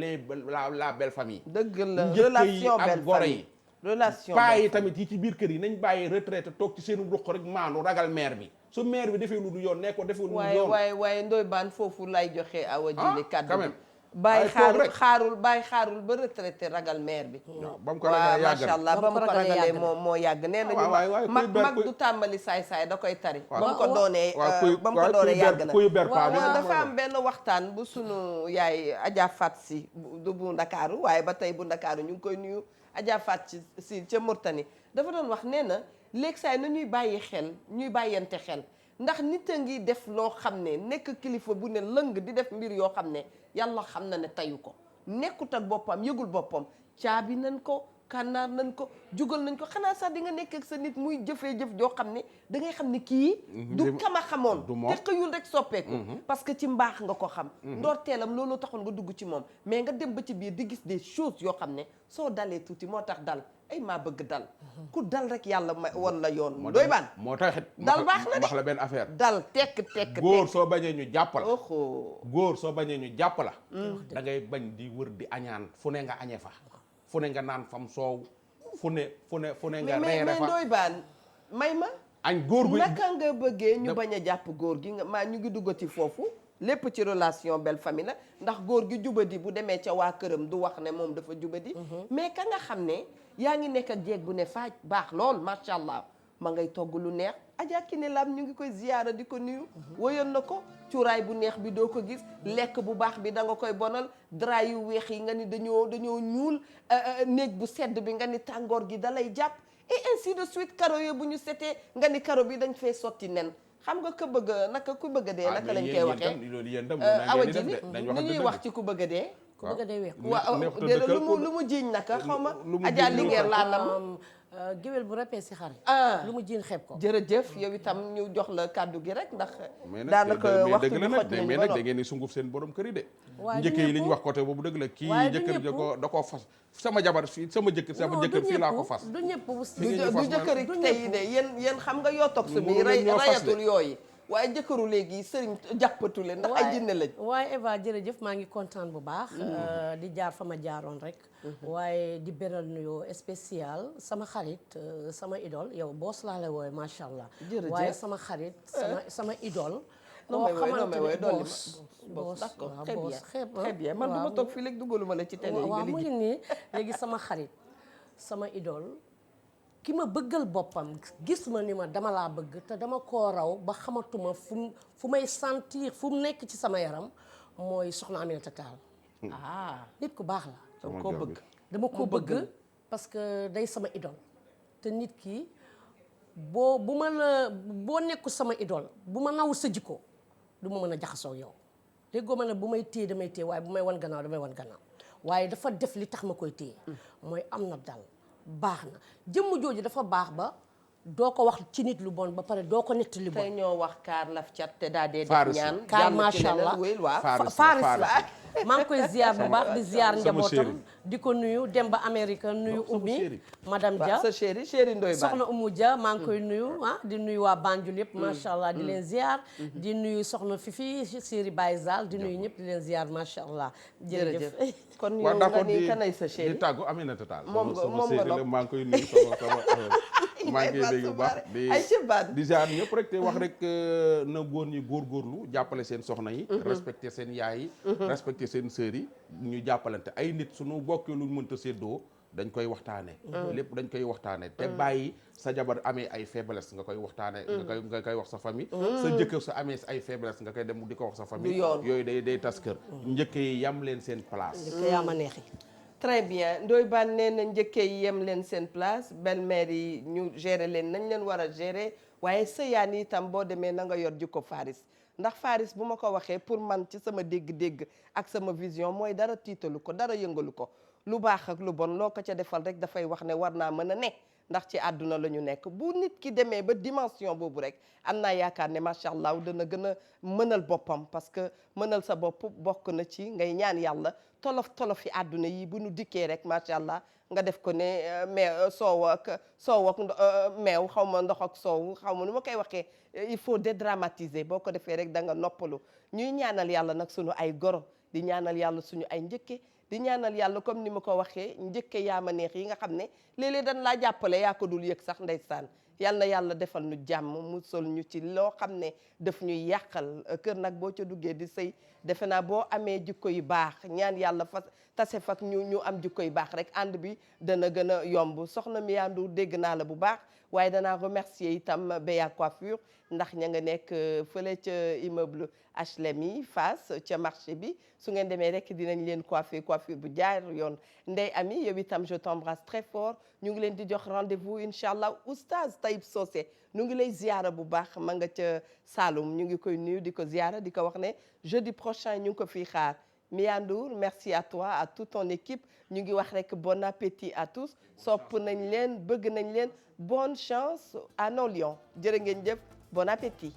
la belle famille dëgg la njëkk yi ak gore yi relation paa yi tamit yi ci biir kër yi nañ bàyyi retraité toog ci seenu ruq rek maandu ragal maire bi su maire bi defee lu du yoon ne ko defee lu du yoon waaye Ndoye Bane foofu lay joxe awa jili kàddu quand même bàyyi xaarul ba retraité ragal maire bi ba mu ko ragalee yàgg macha allah ba mu ko ragalee moo yàgg nee nañu mag du tàmbali saay-saay da koy tari ba mu ko doonee yàgg na dafa am benn waxtaan bu sunu yaay Adja Fat si du bu Ndakaaru waaye ba tey bu Ndakaaru ñu ngi koy nuyu Adja Fat si ca Murtani dafa doon wax nee na léegi saay na ñuy bàyyi xel ñuy bàyyante xel ndax nit a ngi def loo xam ne nekk kilifa bu ne lëng di def mbir yoo xam ne yàlla xam na ne tayu ko nekkut ak boppam yëgul boppam caabi nañ ko kànnaar nañ ko jugal nañ ko xanaa sax di nga nekk ak sa nit muy jëfee jëf joo xam ne da ngay xam ne kii du kama xamoon te xëyul rek soppeeku parce que ci mbaax nga ko xam ndoorteelam loolu taxoon nga dugg ci moom mais nga dem ba ci biir di gis des choses yoo xam ne soo dalee tuuti moo tax dal ay maa bëgg dal ku dal rek yàlla won la yoon Ndoye Bane moo tax dal baax na de wax la benn affaire dal tekk góor soo bañee ñu jàpp la oho góor soo bañee ñu jàpp la da ngay bañ di wër di añaan fu ne nga añee fa fu ne nga naan fam soow fu ne nga reere fa mais Ndoye Bane may ma añ góor gu naka nga bëggee ñu bañ a jàpp góor gi nga maa ñu ngi duggati foofu lépp ci relation belle famille la ndax góor gi jubadi bu demee ca waa këram du wax ne moom dafa jubadi mais ka nga xam ne yaa ngi nekk ak jeeg bu ne faaj baax lool macha allah ma ngay togg lu neex Adja Kiné Lam ñu ngi koy ziyaara di ko nuyu woyoon na ko cuuraay bu neex bi doo ko gis lekk bu baax bi da nga koy bonal drap yu weex yi nga ni dañoo ñuul néeg bu sedd bi nga ni tàngoor gi da lay jàpp et ainsi de suite karo yooyu bu ñu setee nga ni karo bi dañ fay sotti nen xam nga ku bëgg a dee naka lañ koy waxee awa ji ni ñuy wax ci ku bëgg a dee ku bëgg a dee weex waaw lu mu jiiñ naka xaw ma Adja Linguère laa nam géwél bu rappee si xar lu mu jiin xeeb ko jërëjëf yow itam ñu jox la kàddu gi rek ndax daanaka waxtu bi xoj nañ mais nag da ngeen ni sunguf seen borom kër yi de njëkk yi li ñu wax côté boobu dëgg la kii jëkkër da koo fas sama jabar fii sama jëkkër fii laa ko fas du ñëpp du jëkkër tey de yéen xam nga yoo toog su bi rayatul yooyu waaye jëkkëru léegi sëriñ jàppatu leen ndax ay jinne lañ waaye Eva jërëjëf maa ngi kontaan bu baax di jaar fa ma jaaroon rek waaye di beral nuyoo spécial sama xarit sama idole yow boos laa lay wooye macha allah waaye sama xarit sama idole non mais boos d'accord très bien man duma toog fii léegi dugaluma la ci télé yi waaw mu ngi nii léegi sama xarit sama idole ki ma bëggal boppam gis ma ni ma dama laa bëgg te dama koo raw ba xamatuma fu may sentir fu mu nekk ci sama yaram mooy soxna Aminata Tall nit ku baax la dama koo bëgg parce que day sama idole te nit ki boo nekku sama idole bu ma naw sa jikko du ma mën a jaxasoo yow déggoo ma ne bu may téye damay téye waaye bu may wan gannaaw damay wan gannaaw waaye dafa def li tax ma koy téye mooy am na dal baax na jëmm jooju dafa baax ba doo ko wax ci nit lu bon ba pare doo ko nett li bon tey ñoo wax kaar laf cat te daa dee def ñaan kaar macha allah Faris la maa ngi koy ziar bu baax di ziar njabootam di ko nuyu dem ba Amérique nuyu Oumy madame Dia sa chéri Ndoye Bane soxna Oumou Dia maa ngi koy nuyu di nuyu waa Banjul yëpp macha allah di leen ziar di nuyu soxna Fifi Siri Baye Zal di nuyu ñëpp di leen ziar macha allah jërëjëf kon yow nga ni kanay sa chéri di tàggu Aminata Tall moom nga maa ngi koy nuyu sama maa ngi dégg bu baax di ziar ñëpp rek te wax rek na góor ñi góorgóorlu jàppale seen soxna yi respecté seen yaay yi respecté seen sœur yi ñu jàppalante ay nit suñu bokkee luñ mënta séddoo dañ koy waxtaane lépp dañ koy waxtaane te bàyyi sa jabar amee ay faiblesse nga koy waxtaane nga koy wax sa famille sa jëkkër sa amee ay faiblesse nga koy dem di ko wax sa famille yooyu day tas kër njëkk yi yam leen seen place njëkk yaa ma neexi très bien Ndoye Bane nee na njëkkee yi yem leen seen place belle-mère yi ñu gérer leen nañ leen war a gérer waaye sëyaan yi itam boo demee na nga yor jikko Faris ndax Faris bu ma ko waxee pour man ci sama dégg-dégg ak sama vision mooy dara tiitalu ko dara yëngalu ko lu baax ak lu bon loo ko ca defal rek dafay wax ne war naa mën a ne ndax ci àdduna la ñu nekk bu nit ki demee ba dimension boobu rek am naa yaakaar ne macha allah dana gën a mënal boppam parce que mënal sa bopp bokk na ci ngay ñaan yàlla tolof yi àdduna yi bu nu dikkee rek macha allah nga def ko ne soow ak meew xaw ma ndox ak soow xaw ma nu ma koy waxee il faut dédramatiser boo ko defee rek da nga noppalu ñuy ñaanal yàlla nag suñu ay goro di ñaanal yàlla suñu ay njëkke di ñaanal yàlla comme ni ma ko waxee njëkke yaa ma neex yi nga xam ne léeg-léeg dañ laa jàppale yaa ko dul yëg sax ndeysaan yal na yàlla defal ñu jàmm mu sol ñu ci loo xam ne daf ñuy yàqal kër nag boo ca duggee di sëy defe naa boo amee jikko yu baax ñaan yàlla fa tase fak ñu am jikko yu baax rek ànd bi dana gën a yomb soxna mi yandu dégg naa la bu baax waaye danaa remercier itam Béya Coiffure ndax ña nga nekk fële ca immeuble HLM yi face ca marché bi su ngeen demee rek dinañ leen coiffure bu jaar yoon Ndey Ami yow itam je t'embrasse très fort ñu ngi leen di jox rendez-vous incha allah oustaz Taïb Socé ñu ngi lay ziara bu baax ma nga ca Saloum ñu ngi koy nuyu di ko ziara di ko wax ne jeudi prochain ñu ngi ko fii xaar Mia Ndour merci à toi à toute ton équipe ñu ngi wax rek bon appétit à tous sopp nañ leen bëgg nañ leen bonne chance à nos lions jërë ngeen jëf bon appétit